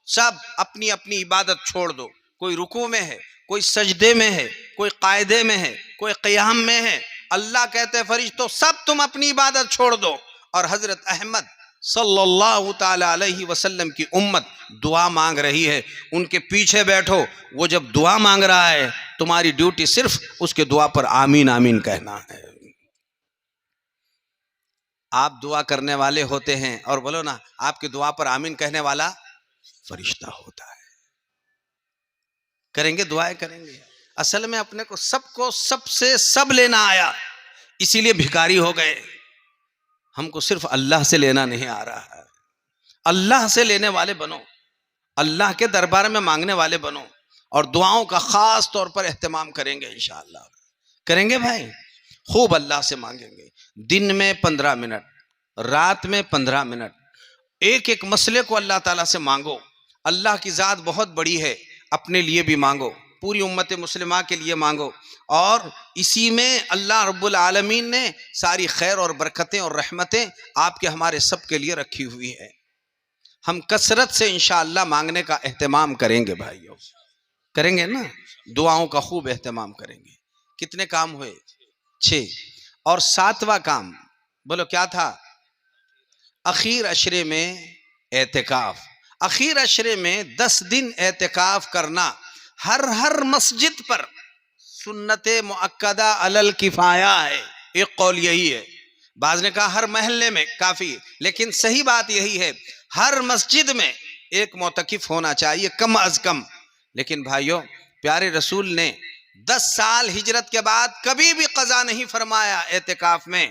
سب اپنی اپنی عبادت چھوڑ دو. کوئی رکوع میں ہے، کوئی سجدے میں ہے، کوئی قاعدے میں ہے، کوئی قیام میں ہے. اللہ کہتے ہیں فرشتوں سب تم اپنی عبادت چھوڑ دو. اور حضرت احمد صلی اللہ تعالی علیہ وسلم کی امت دعا مانگ رہی ہے، ان کے پیچھے بیٹھو. وہ جب دعا مانگ رہا ہے تمہاری ڈیوٹی صرف اس کے دعا پر آمین آمین کہنا ہے. آپ دعا کرنے والے ہوتے ہیں اور بولو نا آپ کی دعا پر آمین کہنے والا فرشتہ ہوتا ہے. کریں گے دعائیں کریں گے. اصل میں اپنے کو سب سے سب لینا آیا، اسی لیے بھکاری ہو گئے. ہم کو صرف اللہ سے لینا نہیں آ رہا ہے. اللہ سے لینے والے بنو، اللہ کے دربار میں مانگنے والے بنو، اور دعاؤں کا خاص طور پر اہتمام کریں گے انشاءاللہ. کریں گے بھائی، خوب اللہ سے مانگیں گے. دن میں 15 منٹ، رات میں 15 منٹ، ایک ایک مسئلے کو اللہ تعالیٰ سے مانگو. اللہ کی ذات بہت بڑی ہے، اپنے لیے بھی مانگو، پوری امت مسلمہ کے لیے مانگو. اور اسی میں اللہ رب العالمین نے ساری خیر اور برکتیں اور رحمتیں آپ کے ہمارے سب کے لیے رکھی ہوئی ہے. ہم کثرت سے انشاءاللہ مانگنے کا اہتمام کریں گے بھائیو. کریں گے نا؟ دعاؤں کا خوب اہتمام کریں گے. کتنے کام ہوئے؟ 6. اور 7واں کام بولو کیا تھا؟ اخیر عشرے میں اعتکاف. اخیر عشرے میں 10 دن اعتکاف کرنا ہر مسجد پر سنت مؤکدہ علی الکفایہ ہے. ایک قول یہی ہے. بعض نے کہا ہر محلے میں کافی، لیکن صحیح بات یہی ہے ہر مسجد میں ایک معتکف ہونا چاہیے کم از کم. لیکن بھائیو پیارے رسول نے 10 سال ہجرت کے بعد کبھی بھی قضا نہیں فرمایا اعتکاف میں.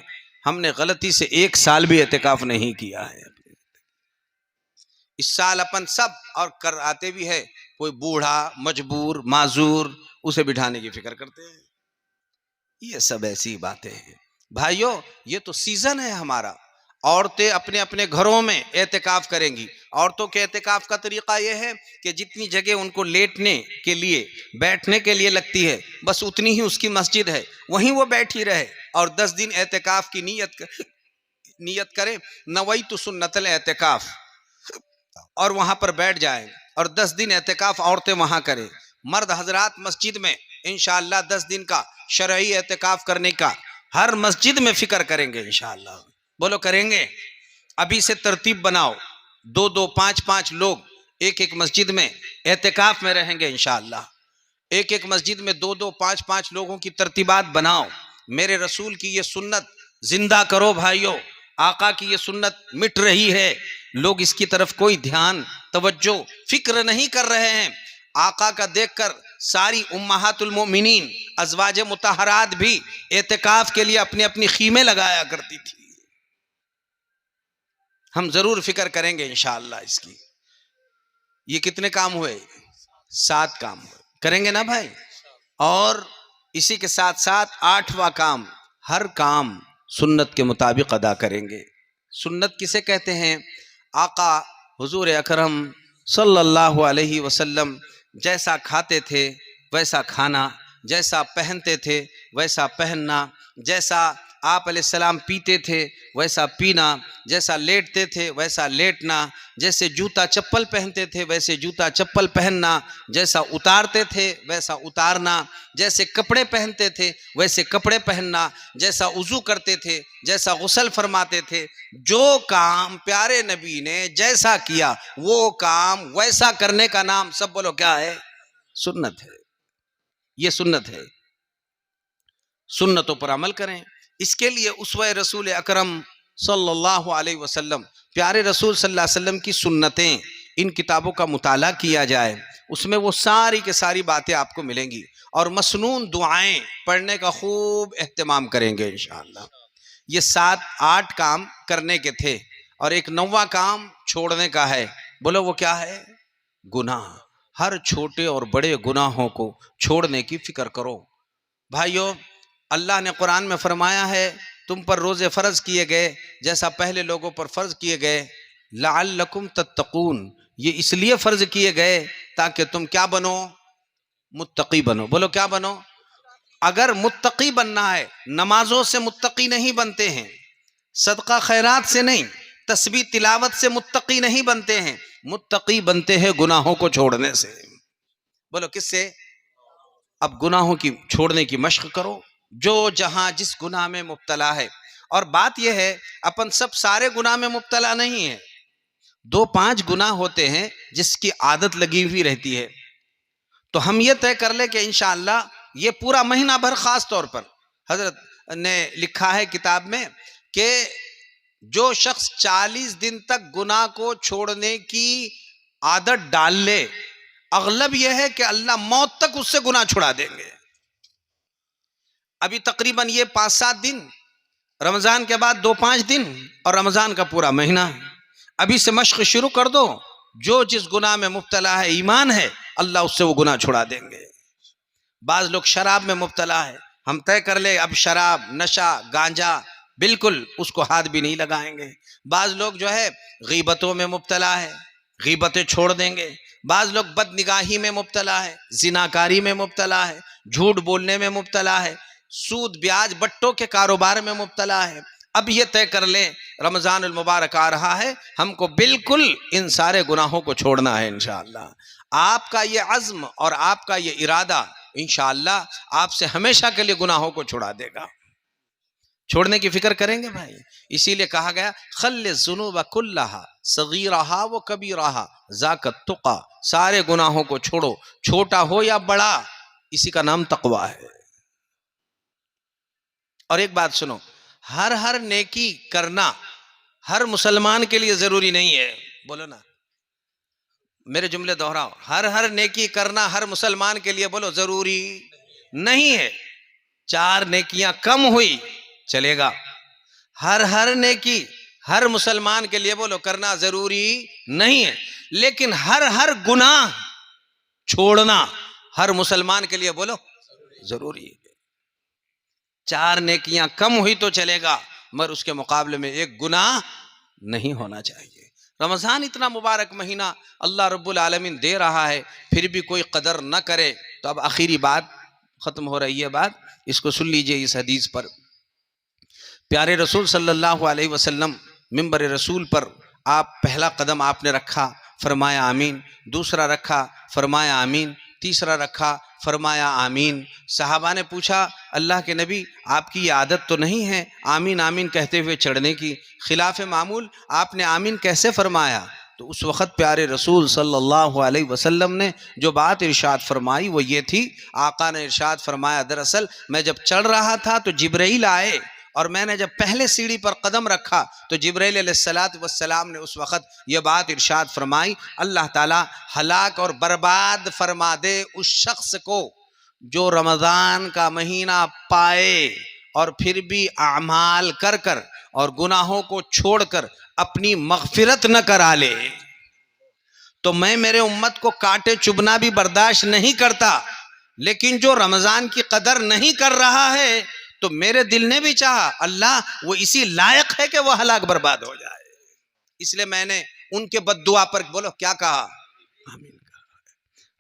ہم نے غلطی سے 1 سال بھی اعتکاف نہیں کیا ہے. اس سال اپن سب اور کر آتے بھی ہے، کوئی بوڑھا مجبور معذور اسے بٹھانے کی فکر کرتے ہیں. یہ سب ایسی باتیں ہیں بھائیو. یہ تو سیزن ہے ہمارا. عورتیں اپنے اپنے گھروں میں اعتکاف کریں گی. عورتوں کے اعتکاف کا طریقہ یہ ہے کہ جتنی جگہ ان کو لیٹنے کے لیے بیٹھنے کے لیے لگتی ہے بس اتنی ہی اس کی مسجد ہے، وہیں وہ بیٹھی رہے اور 10 دن اعتکاف کی نیت کرے، نویت سنت الاعتکاف، اور وہاں پر بیٹھ جائیں اور 10 دن اعتکاف عورتیں وہاں کریں. مرد حضرات مسجد میں انشاءاللہ 10 دن کا شرعی اعتکاف کرنے کا ہر مسجد میں فکر کریں گے انشاءاللہ. بولو کریں گے. ابھی سے ترتیب بناؤ, 2 5 لوگ ایک ایک مسجد میں اعتکاف میں رہیں گے انشاءاللہ. ایک ایک مسجد میں 2 5 لوگوں کی ترتیبات بناؤ. میرے رسول کی یہ سنت زندہ کرو بھائیو. آقا کی یہ سنت مٹ رہی ہے, لوگ اس کی طرف کوئی دھیان توجہ فکر نہیں کر رہے ہیں. آقا کا دیکھ کر ساری امہات المؤمنین ازواج مطہرات بھی اعتکاف کے لیے اپنی اپنی خیمیں لگایا کرتی تھی. ہم ضرور فکر کریں گے انشاءاللہ اس کی. یہ کتنے کام ہوئے؟ 7 کام ہوئے. کریں گے نا بھائی؟ اور اسی کے ساتھ ساتھ 8واں کام, ہر کام سنت کے مطابق ادا کریں گے. سنت کسے کہتے ہیں؟ آقا حضور اکرم صلی اللہ علیہ وسلم جیسا کھاتے تھے ویسا کھانا, جیسا پہنتے تھے ویسا پہننا, جیسا آپ علیہ السلام پیتے تھے ویسا پینا, جیسا لیٹتے تھے ویسا لیٹنا, جیسے جوتا چپل پہنتے تھے ویسے جوتا چپل پہننا, جیسا اتارتے تھے ویسا اتارنا, جیسے کپڑے پہنتے تھے ویسے کپڑے پہننا, جیسا وضو کرتے تھے جیسا غسل فرماتے تھے. جو کام پیارے نبی نے جیسا کیا وہ کام ویسا کرنے کا نام سب بولو کیا ہے؟ سنت ہے. یہ سنت ہے. سنتوں پر عمل کریں. اس کے لیے اسوہ رسول اکرم صلی اللہ علیہ وسلم, پیارے رسول صلی اللہ علیہ وسلم کی سنتیں, ان کتابوں کا مطالعہ کیا جائے. اس میں وہ ساری کے ساری باتیں آپ کو ملیں گی. اور مسنون دعائیں پڑھنے کا خوب اہتمام کریں گے انشاءاللہ. یہ 7 8 کام کرنے کے تھے, اور ایک 9واں کام چھوڑنے کا ہے. بولو وہ کیا ہے؟ گناہ. ہر چھوٹے اور بڑے گناہوں کو چھوڑنے کی فکر کرو بھائیو. اللہ نے قرآن میں فرمایا ہے تم پر روزے فرض کیے گئے جیسا پہلے لوگوں پر فرض کیے گئے. لعلکم تتقون, یہ اس لیے فرض کیے گئے تاکہ تم کیا بنو؟ متقی بنو. بولو کیا بنو؟ اگر متقی بننا ہے, نمازوں سے متقی نہیں بنتے ہیں, صدقہ خیرات سے نہیں, تسبیح تلاوت سے متقی نہیں بنتے ہیں. متقی بنتے ہیں گناہوں کو چھوڑنے سے. بولو کس سے؟ اب گناہوں کی چھوڑنے کی مشق کرو, جو جہاں جس گناہ میں مبتلا ہے. اور بات یہ ہے اپن سب سارے گناہ میں مبتلا نہیں ہے. 2 5 گناہ ہوتے ہیں جس کی عادت لگی ہوئی رہتی ہے. تو ہم یہ طے کر لیں کہ انشاءاللہ یہ پورا مہینہ بھر, خاص طور پر حضرت نے لکھا ہے کتاب میں کہ جو شخص 40 دن تک گناہ کو چھوڑنے کی عادت ڈال لے, اغلب یہ ہے کہ اللہ موت تک اس سے گناہ چھڑا دیں گے. ابھی تقریباً یہ 5 7 دن, رمضان کے بعد 2 5 دن, اور رمضان کا پورا مہینہ. ابھی سے مشق شروع کر دو. جو جس گناہ میں مبتلا ہے, ایمان ہے, اللہ اس سے وہ گناہ چھڑا دیں گے. بعض لوگ شراب میں مبتلا ہے, ہم طے کر لے اب شراب, نشہ, گانجا بالکل اس کو ہاتھ بھی نہیں لگائیں گے. بعض لوگ جو ہے غیبتوں میں مبتلا ہے, غیبتیں چھوڑ دیں گے. بعض لوگ بد نگاہی میں مبتلا ہے, زناکاری میں مبتلا ہے, جھوٹ بولنے میں مبتلا ہے, سود بیاج بٹوں کے کاروبار میں مبتلا ہے. اب یہ طے کر لیں رمضان المبارک آ رہا ہے, ہم کو بالکل ان سارے گناہوں کو چھوڑنا ہے انشاءاللہ. آپ کا یہ عزم اور آپ کا یہ ارادہ انشاءاللہ آپ سے ہمیشہ کے لیے گناہوں کو چھڑا دے گا. چھوڑنے کی فکر کریں گے بھائی. اسی لیے کہا گیا خل الذنوب کلھا صغیرھا و کبیرھا ذاک التقی, سارے گناہوں کو چھوڑو, چھوٹا ہو یا بڑا, اسی کا نام تقوی ہے. اور ایک بات سنو, ہر نیکی کرنا ہر مسلمان کے لیے ضروری نہیں ہے. بولو نا, میرے جملے دہراؤ. ہر نیکی کرنا ہر مسلمان کے لیے بولو ضروری نہیں ہے. 4 نیکیاں کم ہوئی چلے گا. ہر نیکی ہر مسلمان کے لیے بولو کرنا ضروری نہیں ہے. لیکن ہر گناہ چھوڑنا ہر مسلمان کے لیے بولو ضروری ہے. 4 نیکیاں کم ہوئی تو چلے گا, مگر اس کے مقابلے میں 1 گناہ نہیں ہونا چاہیے. رمضان اتنا مبارک مہینہ اللہ رب العالمین دے رہا ہے, پھر بھی کوئی قدر نہ کرے. تو اب آخری بات ختم ہو رہی ہے بات, اس کو سن لیجئے. اس حدیث پر پیارے رسول صلی اللہ علیہ وسلم منبر رسول پر آپ پہلا قدم آپ نے رکھا, فرمایا آمین. دوسرا رکھا, فرمایا آمین. تیسرا رکھا, فرمایا آمین. صحابہ نے پوچھا اللہ کے نبی آپ کی یہ عادت تو نہیں ہے آمین آمین کہتے ہوئے چڑھنے کی، خلاف معمول آپ نے آمین کیسے فرمایا؟ تو اس وقت پیارے رسول صلی اللہ علیہ وسلم نے جو بات ارشاد فرمائی وہ یہ تھی، آقا نے ارشاد فرمایا دراصل میں جب چڑھ رہا تھا تو جبرائیل آئے، اور میں نے جب پہلے سیڑھی پر قدم رکھا تو جبرائیل علیہ السلام نے اس وقت یہ بات ارشاد فرمائی، اللہ تعالیٰ ہلاک اور برباد فرما دے اس شخص کو جو رمضان کا مہینہ پائے اور پھر بھی اعمال کر کر اور گناہوں کو چھوڑ کر اپنی مغفرت نہ کرا لے۔ تو میں میرے امت کو کانٹے چبھنا بھی برداشت نہیں کرتا، لیکن جو رمضان کی قدر نہیں کر رہا ہے تو میرے دل نے بھی چاہا اللہ وہ اسی لائق ہے کہ وہ ہلاک برباد ہو جائے، اس لیے میں نے ان کے بد دعا پر بولو کیا کہا؟ آمین کہا۔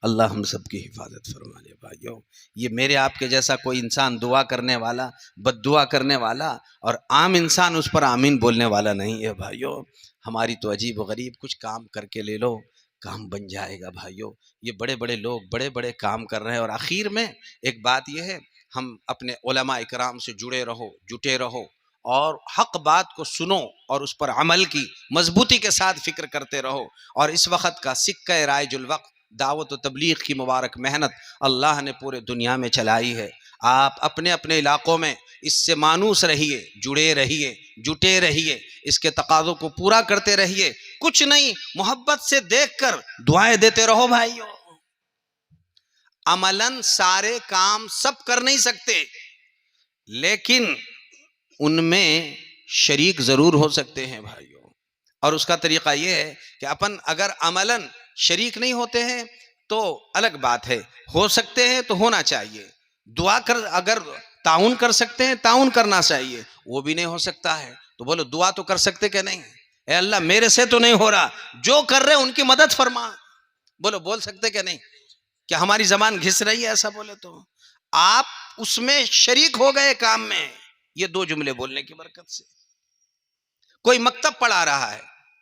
اللہ ہم سب کی حفاظت فرما لے بھائیو۔ یہ میرے آپ کے جیسا کوئی انسان دعا کرنے والا، بد دعا کرنے والا اور عام انسان اس پر آمین بولنے والا نہیں ہے بھائیو۔ ہماری تو عجیب و غریب کچھ کام کر کے لے لو، کام بن جائے گا بھائیو۔ یہ بڑے بڑے لوگ بڑے بڑے کام کر رہے ہیں، اور آخر میں ایک بات یہ ہے، ہم اپنے علماء اکرام سے جڑے رہو، جٹے رہو اور حق بات کو سنو اور اس پر عمل کی مضبوطی کے ساتھ فکر کرتے رہو۔ اور اس وقت کا سکہ رائج الوقت دعوت و تبلیغ کی مبارک محنت اللہ نے پورے دنیا میں چلائی ہے۔ آپ اپنے اپنے علاقوں میں اس سے مانوس رہیے، جڑے رہیے، جٹے رہیے، اس کے تقاضوں کو پورا کرتے رہیے۔ کچھ نہیں، محبت سے دیکھ کر دعائیں دیتے رہو بھائیو۔ عملاً سارے کام سب کر نہیں سکتے، لیکن ان میں شریک ضرور ہو سکتے ہیں بھائیو۔ اور اس کا طریقہ یہ ہے کہ اپن اگر عملاً شریک نہیں ہوتے ہیں تو الگ بات ہے، ہو سکتے ہیں تو ہونا چاہیے، دعا کر اگر تعاون کر سکتے ہیں تعاون کرنا چاہیے، وہ بھی نہیں ہو سکتا ہے تو بولو دعا تو کر سکتے کہ نہیں؟ اے اللہ میرے سے تو نہیں ہو رہا، جو کر رہے ان کی مدد فرما، بولو بول سکتے کہ نہیں؟ کیا ہماری زبان گھس رہی ہے ایسا بولے تو؟ آپ اس میں شریک ہو گئے کام میں، یہ دو جملے بولنے کی برکت سے۔ کوئی مکتب پڑھا رہا ہے،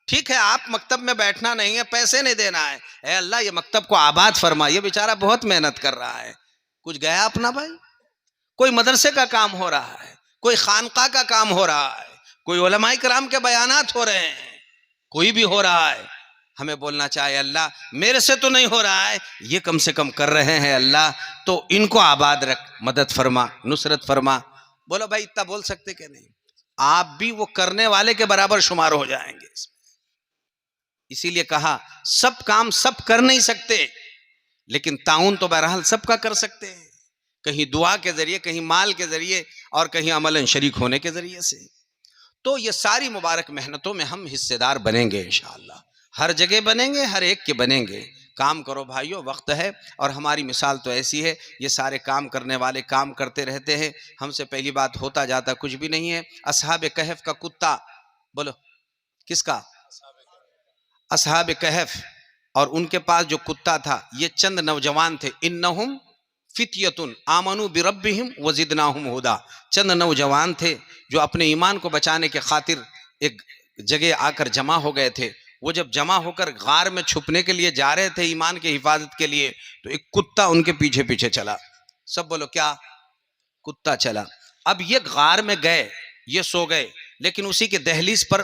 ٹھیک ہے آپ مکتب میں بیٹھنا نہیں ہے، پیسے نہیں دینا ہے، اے اللہ یہ مکتب کو آباد فرما، یہ بیچارہ بہت محنت کر رہا ہے، کچھ گیا اپنا بھائی؟ کوئی مدرسے کا کام ہو رہا ہے، کوئی خانقاہ کا کام ہو رہا ہے، کوئی علماء کرام کے بیانات ہو رہے ہیں، کوئی بھی ہو رہا ہے، ہمیں بولنا چاہیے اللہ میرے سے تو نہیں ہو رہا ہے، یہ کم سے کم کر رہے ہیں اللہ تو ان کو آباد رکھ، مدد فرما، نصرت فرما۔ بولو بھائی اتنا بول سکتے کہ نہیں؟ آپ بھی وہ کرنے والے کے برابر شمار ہو جائیں گے۔ اسی لیے کہا سب کام سب کر نہیں سکتے، لیکن تعاون تو بہرحال سب کا کر سکتے ہیں، کہیں دعا کے ذریعے، کہیں مال کے ذریعے اور کہیں عملاً شریک ہونے کے ذریعے سے۔ تو یہ ساری مبارک محنتوں میں ہم حصے دار بنیں گے انشاءاللہ، ہر جگہ بنیں گے، ہر ایک کے بنیں گے۔ کام کرو بھائیو، وقت ہے، اور ہماری مثال تو ایسی ہے، یہ سارے کام کرنے والے کام کرتے رہتے ہیں، ہم سے پہلی بات ہوتا جاتا کچھ بھی نہیں ہے۔ اصحاب کہف کا کتا، بولو کس کا؟ اصحاب کہف، اور ان کے پاس جو کتا تھا یہ چند نوجوان تھے، انہم فتیتن آمنوا بربہم وزدناہم ہدا، چند نوجوان تھے جو اپنے ایمان کو بچانے کے خاطر ایک جگہ آ کر جمع ہو گئے تھے۔ وہ جب جمع ہو کر غار میں چھپنے کے لیے جا رہے تھے ایمان کی حفاظت کے لیے، تو ایک کتا ان کے پیچھے پیچھے چلا، سب بولو کیا؟ کتا چلا۔ اب یہ غار میں گئے، یہ سو گئے، لیکن اسی کے دہلیز پر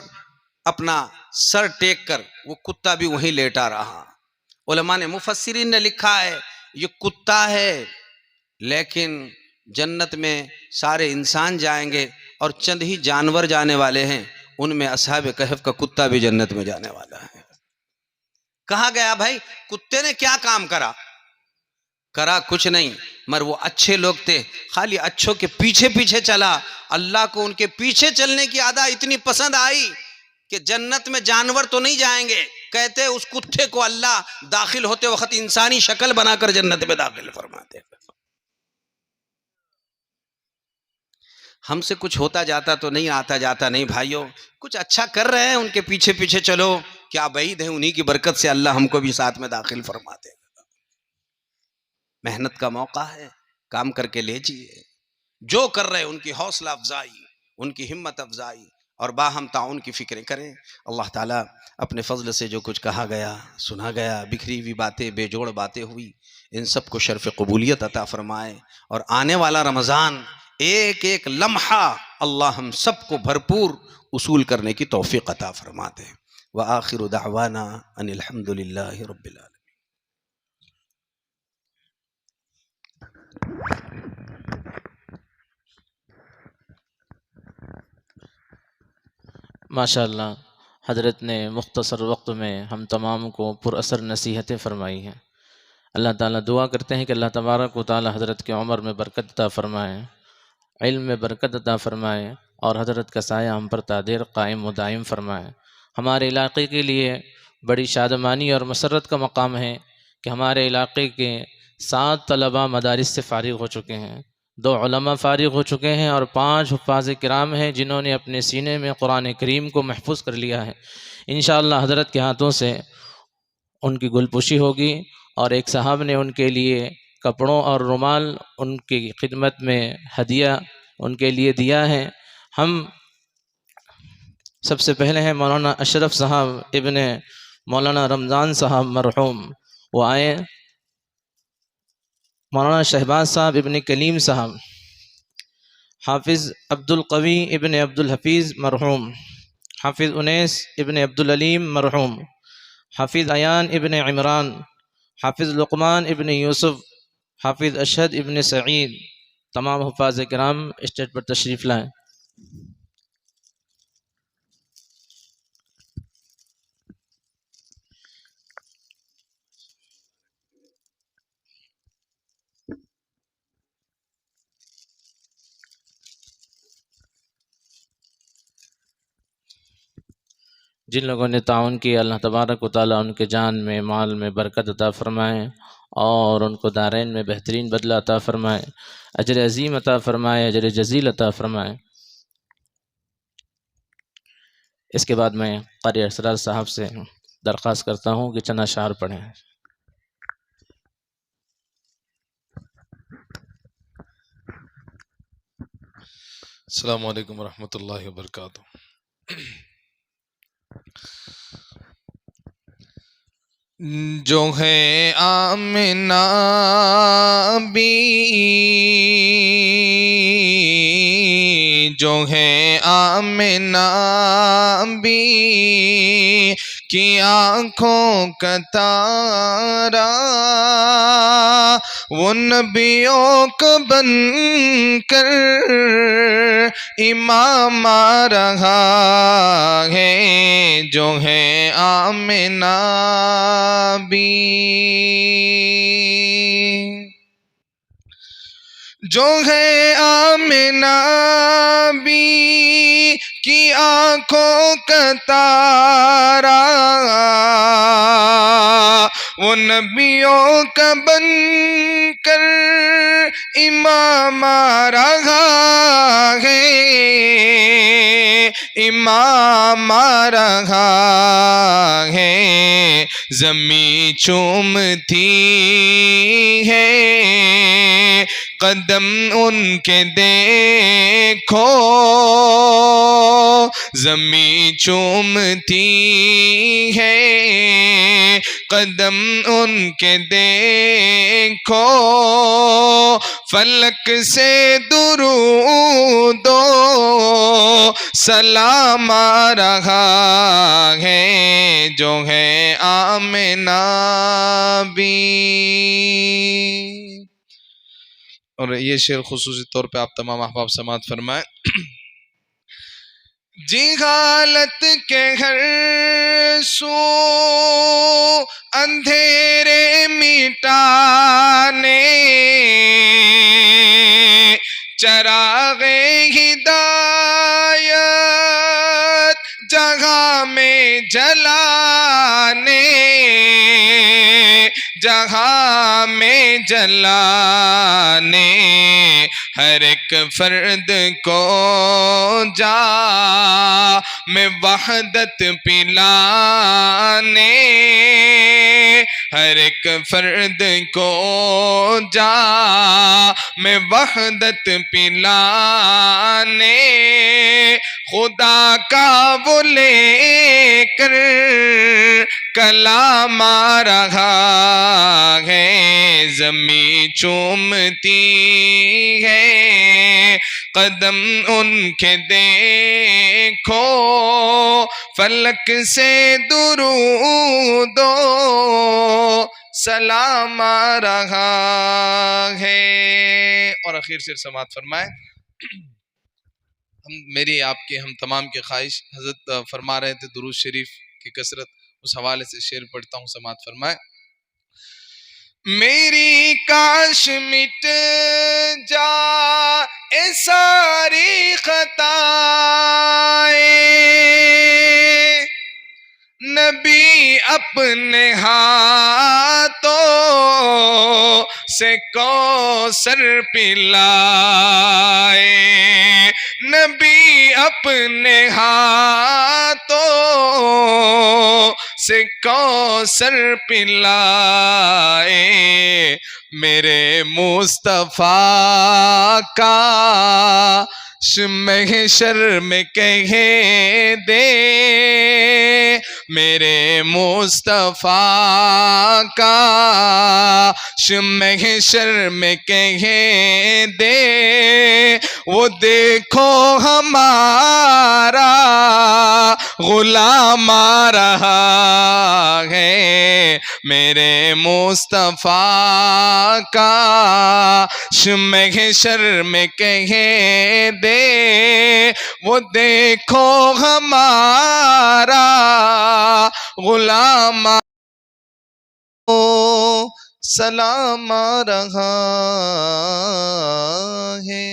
اپنا سر ٹیک کر وہ کتا بھی وہیں لیٹا رہا۔ علماء نے، مفسرین نے لکھا ہے یہ کتا ہے، لیکن جنت میں سارے انسان جائیں گے اور چند ہی جانور جانے والے ہیں، ان میں اصحاب کہف کا کتا بھی جنت میں جانے والا ہے۔ کہا گیا بھائی کتے نے کیا کام کرا؟ کرا کچھ نہیں، مگر وہ اچھے لوگ تھے، خالی اچھوں کے پیچھے پیچھے چلا، اللہ کو ان کے پیچھے چلنے کی عادت اتنی پسند آئی کہ جنت میں جانور تو نہیں جائیں گے، کہتے اس کتے کو اللہ داخل ہوتے وقت انسانی شکل بنا کر جنت میں داخل فرماتے۔ ہم سے کچھ ہوتا جاتا تو نہیں، آتا جاتا نہیں بھائیوں، کچھ اچھا کر رہے ہیں ان کے پیچھے پیچھے چلو، کیا بعید ہے انہی کی برکت سے اللہ ہم کو بھی ساتھ میں داخل فرماتے۔ محنت کا موقع ہے، کام کر کے لیجیے، جو کر رہے ان کی حوصلہ افزائی، ان کی ہمت افزائی اور باہم تعاون کی فکریں کریں. اللہ تعالیٰ اپنے فضل سے جو کچھ کہا گیا، سنا گیا، بکھری ہوئی باتیں، بے جوڑ باتیں ہوئی، ان سب کو شرف قبولیت عطا فرمائے. اور آنے والا رمضان ایک ایک لمحہ اللہ ہم سب کو بھرپور اصول کرنے کی توفیق عطا فرما دے. وآخر دعوانا ان الحمد للہ رب العالمین. ماشاء اللہ، حضرت نے مختصر وقت میں ہم تمام کو پر اثر نصیحتیں فرمائی ہیں. اللہ تعالیٰ دعا کرتے ہیں کہ اللہ تبارک و تعالیٰ حضرت کی عمر میں برکت عطا فرمائے، علم میں برکت عطا فرمائے، اور حضرت کا سایہ ہم پر تادیر قائم و دائم فرمائے. ہمارے علاقے کے لیے بڑی شادمانی اور مسرت کا مقام ہے کہ ہمارے علاقے کے 7 طلباء مدارس سے فارغ ہو چکے ہیں، 2 علماء فارغ ہو چکے ہیں، اور 5 حفاظ کرام ہیں جنہوں نے اپنے سینے میں قرآن کریم کو محفوظ کر لیا ہے. انشاءاللہ حضرت کے ہاتھوں سے ان کی گل پوشی ہوگی، اور ایک صاحب نے ان کے لیے کپڑوں اور رومال ان کی خدمت میں ہدیہ ان کے لیے دیا ہے. ہم سب سے پہلے ہیں مولانا اشرف صاحب ابن مولانا رمضان صاحب مرحوم، وہ آئے. مولانا شہباز صاحب ابن کلیم صاحب، حافظ عبد القوی ابن عبد الحفیظ مرحوم، حافظ انیس ابن عبد العلیم مرحوم، حافظ ایان ابن عمران، حافظ لقمان ابن یوسف، حافظ اشہد ابن سعید. تمام حفاظ کرام اسٹیج پر تشریف لائیں. جن لوگوں نے تعاون کیا، اللہ تبارک و تعالیٰ ان کے جان میں، مال میں برکت عطا فرمائے، اور ان کو دارین میں بہترین بدلہ عطا فرمائے، اجر عظیم عطا فرمائے، اجر جزیل عطا فرمائے. اس کے بعد میں قاری اسرار صاحب سے درخواست کرتا ہوں کہ چند اشعار پڑھیں. السلام علیکم ورحمۃ اللہ وبرکاتہ. جو ہے آمنہ بی، جو ہے آمنہ بی کی آنکھوں کا تارا، وہ نبیوں کو بن کر امام آ رہا ہے. جو ہے آمنہ بی، جو ہے آمنہ بی کی آنکھوں کا تارا، وہ نبیوں کا بن کر امام آ رہا ہے، امام آ رہا ہے. زمین چومتی ہے قدم ان کے دیکھو، زمین چومتی ہے قدم ان کے دیکھو، فلک سے درود و سلام آ رہا ہے. جو ہے آمنہ بی. اور یہ شعر خصوصی طور پہ آپ تمام احباب سماعت فرمائیں. جہالت کے ہر سو اندھیرے مٹانے، چراغ ہدایت جہاں میں جلانے، جہاں میں جلانے، ہر ایک فرد کو جا میں وحدت پلانے، ہر ایک فرد کو جا میں وحدت پلانے، خدا کا وہ لے کر کلام آ رہا ہے، زمین چومتی ہے قدم ان کے دیکھو، فلک سے درود و سلام آ رہا ہے۔ اور اخیر سے سماعت فرمائے، میری آپ کی ہم تمام کی خواہش، حضرت فرما رہے تھے درود شریف کی کثرت، اس حوالے سے شعر پڑھتا ہوں، سماعت فرمائے۔ میری کاش مٹ جائے ساری خطائیں، نبی اپنے ہاتھوں سے کوثر پلائے، نبی اپنے ہاتھوں سے کوثر پلائے، میرے مصطفیٰ کا محشر میں کہہ دے، میرے مصطفیٰ کا محشر میں کہہ دے، وہ دیکھو ہمارا غلام آ رہا ہے، میرے مصطفیٰ کا محشر میں کہہ دے، وہ دیکھو ہمارا غلام سلام آ رہا ہے،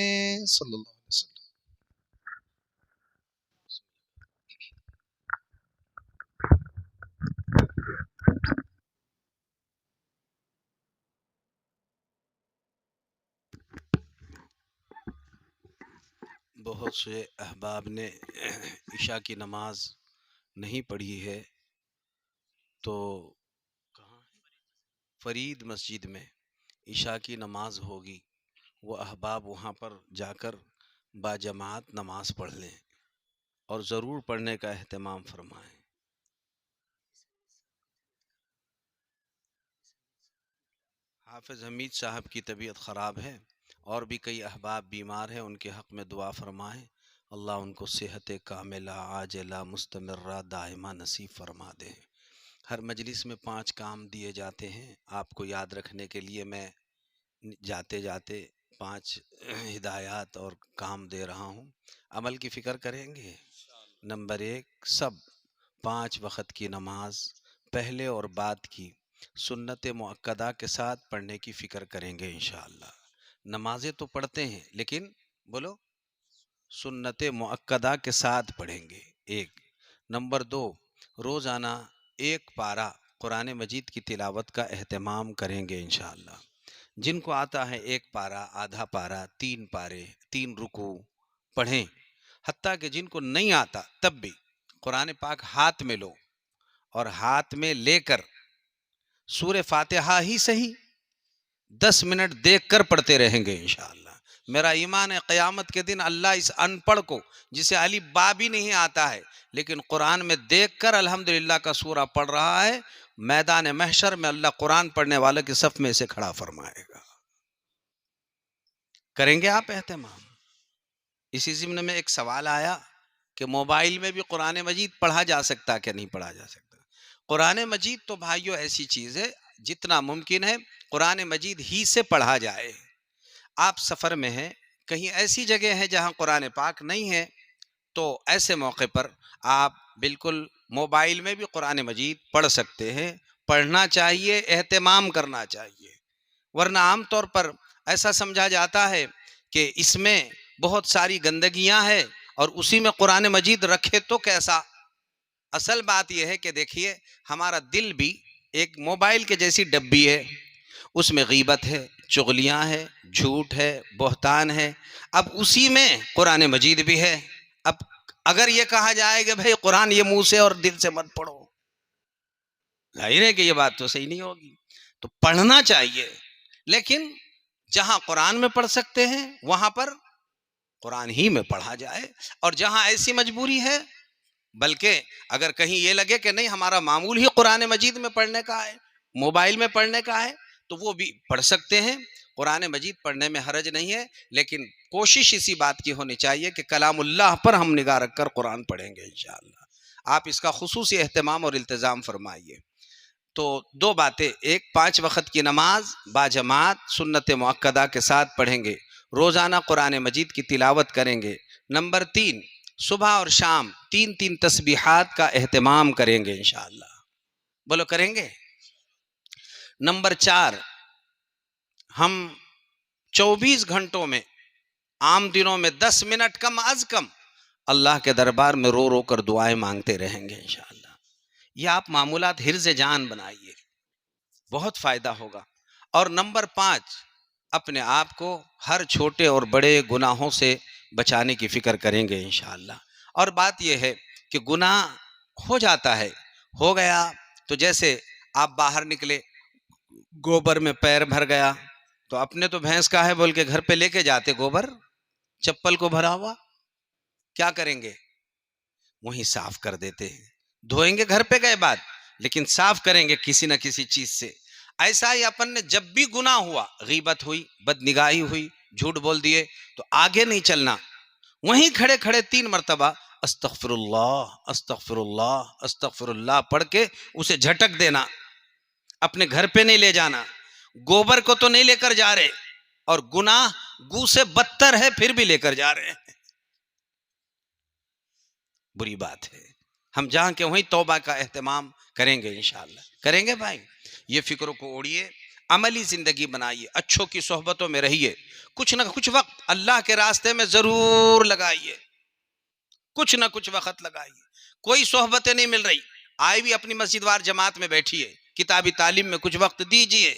صلی اللہ علیہ وسلم۔ بہت سے احباب نے عشاء کی نماز نہیں پڑھی ہے، تو فرید مسجد میں عشاء کی نماز ہوگی، وہ احباب وہاں پر جا کر باجماعت نماز پڑھ لیں اور ضرور پڑھنے کا اہتمام فرمائیں۔ حافظ حمید صاحب کی طبیعت خراب ہے اور بھی کئی احباب بیمار ہیں، ان کے حق میں دعا فرمائیں، اللہ ان کو صحت کاملہ عاجلہ مستمرہ دائمہ نصیب فرما دے۔ ہر مجلس میں 5 کام دیے جاتے ہیں، آپ کو یاد رکھنے کے لیے میں جاتے جاتے 5 ہدایات اور کام دے رہا ہوں، عمل کی فکر کریں گے۔ نمبر 1، سب 5 وقت کی نماز پہلے اور بعد کی سنت مؤکدہ کے ساتھ پڑھنے کی فکر کریں گے انشاءاللہ۔ نمازیں تو پڑھتے ہیں لیکن بولو سنت مؤکدہ کے ساتھ پڑھیں گے، 1۔ نمبر 2، روزانہ 1 پارہ قرآن مجید کی تلاوت کا اہتمام کریں گے انشاءاللہ۔ جن کو آتا ہے 1 پارہ، آدھا پارہ، 3 پارے، 3 رکوع پڑھیں، حتیٰ کہ جن کو نہیں آتا تب بھی قرآن پاک ہاتھ میں لو اور ہاتھ میں لے کر سورہ فاتحہ ہی صحیح 10 منٹ دیکھ کر پڑھتے رہیں گے انشاءاللہ۔ میرا ایمان ہے قیامت کے دن اللہ اس ان پڑھ کو، جسے الف با بھی نہیں آتا ہے لیکن قرآن میں دیکھ کر الحمدللہ کا سورہ پڑھ رہا ہے، میدان محشر میں اللہ قرآن پڑھنے والے کے صف میں سے کھڑا فرمائے گا۔ کریں گے آپ اہتمام؟ اسی ضمن میں ایک سوال آیا کہ موبائل میں بھی قرآن مجید پڑھا جا سکتا کہ نہیں پڑھا جا سکتا؟ قرآن مجید تو بھائیو ایسی چیز ہے جتنا ممکن ہے قرآن مجید ہی سے پڑھا جائے۔ آپ سفر میں ہیں، کہیں ایسی جگہ ہے جہاں قرآن پاک نہیں ہے، تو ایسے موقع پر آپ بالکل موبائل میں بھی قرآن مجید پڑھ سکتے ہیں، پڑھنا چاہیے، اہتمام کرنا چاہیے، ورنہ عام طور پر ایسا سمجھا جاتا ہے کہ اس میں بہت ساری گندگیاں ہیں اور اسی میں قرآن مجید رکھے تو کیسا۔ اصل بات یہ ہے کہ دیکھیے ہمارا دل بھی ایک موبائل کے جیسی ڈبی ہے، اس میں غیبت ہے، چغلیاں ہے، جھوٹ ہے، بہتان ہے. اب اسی میں قرآن مجید بھی ہے. اب اگر یہ کہا جائے کہ بھائی قرآن یہ منہ سے اور دل سے مت پڑھو، ظاہر ہے کہ یہ بات تو صحیح نہیں ہوگی. تو پڑھنا چاہیے، لیکن جہاں قرآن میں پڑھ سکتے ہیں وہاں پر قرآن ہی میں پڑھا جائے. اور جہاں ایسی مجبوری ہے، بلکہ اگر کہیں یہ لگے کہ نہیں ہمارا معمول ہی قرآن مجید میں پڑھنے کا ہے، موبائل میں پڑھنے کا ہے، تو وہ بھی پڑھ سکتے ہیں. قرآن مجید پڑھنے میں حرج نہیں ہے، لیکن کوشش اسی بات کی ہونی چاہیے کہ کلام اللہ پر ہم نگاہ رکھ کر قرآن پڑھیں گے انشاءاللہ. آپ اس کا خصوصی اہتمام اور التزام فرمائیے. تو دو باتیں: ایک، 5 وقت کی نماز باجماعت سنت مؤکدہ کے ساتھ پڑھیں گے، روزانہ قرآن مجید کی تلاوت کریں گے. نمبر 3، صبح اور شام 3 تسبیحات کا اہتمام کریں گے انشاءاللہ. بولو کریں گے. نمبر 4، ہم 24 گھنٹوں میں عام دنوں میں 10 منٹ کم از کم اللہ کے دربار میں رو رو کر دعائیں مانگتے رہیں گے انشاءاللہ. یہ آپ معمولات حرز جان بنائیے، بہت فائدہ ہوگا. اور نمبر 5، اپنے آپ کو ہر چھوٹے اور بڑے گناہوں سے بچانے کی فکر کریں گے انشاءاللہ. اور بات یہ ہے کہ گناہ ہو جاتا ہے، ہو گیا تو جیسے آپ باہر نکلے، گوبر میں پیر بھر گیا تو اپنے تو بھینس کا ہے بول کے گھر پہ لے کے جاتے گوبر، چپل کو بھرا ہوا، کیا کریں گے؟ وہیں صاف کر دیتے ہیں. دھوئیں گے گھر پہ گئے بعد، لیکن صاف کریں گے کسی نہ کسی چیز سے. ایسا ہی اپن نے جب بھی گناہ ہوا، غیبت ہوئی، بد نگاہی ہوئی، جھوٹ بول دیے، تو آگے نہیں چلنا، وہیں کھڑے کھڑے 3 مرتبہ استغفر اللہ استغفر اللہ استغفر اللہ پڑھ کے اسے جھٹک دینا. اپنے گھر پہ نہیں لے جانا، گوبر کو تو نہیں لے کر جا رہے، اور گناہ گو سے بدتر ہے پھر بھی لے کر جا رہے ہیں، بری بات ہے. ہم جہاں کے وہیں توبہ کا اہتمام کریں گے انشاءاللہ. کریں گے بھائی. یہ فکروں کو اوڑھیے، عملی زندگی بنائیے، اچھوں کی صحبتوں میں رہیے، کچھ نہ کچھ وقت اللہ کے راستے میں ضرور لگائیے، کچھ نہ کچھ وقت لگائیے. کوئی صحبتیں نہیں مل رہی، آئے بھی اپنی مسجد وار جماعت میں بیٹھیے، کتابی تعلیم میں کچھ وقت دیجیے.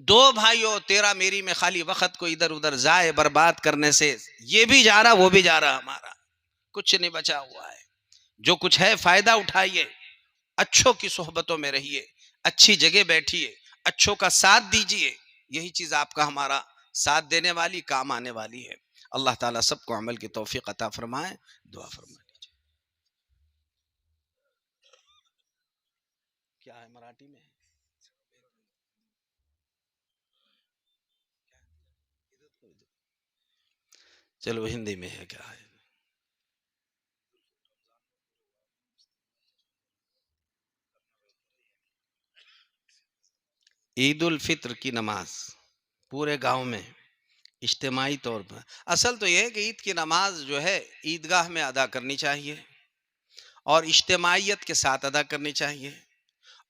2 بھائیوں تیرا میری میں خالی وقت کو ادھر ادھر ضائع برباد کرنے سے یہ بھی جا رہا وہ بھی جا رہا، ہمارا کچھ نہیں بچا ہوا ہے. جو کچھ ہے فائدہ اٹھائیے، اچھوں کی صحبتوں میں رہیے، اچھی جگہ بیٹھیے، اچھوں کا ساتھ دیجیے. یہی چیز آپ کا ہمارا ساتھ دینے والی، کام آنے والی ہے. اللہ تعالیٰ سب کو عمل کی توفیق عطا فرمائے. دعا فرما لیجیے. کیا ہے مراٹھی میں؟ چلو ہندی میں ہے. کیا ہے؟ عید الفطر کی نماز پورے گاؤں میں اجتماعی طور پر، اصل تو یہ ہے کہ عید کی نماز جو ہے عیدگاہ میں ادا کرنی چاہیے اور اجتماعیت کے ساتھ ادا کرنی چاہیے.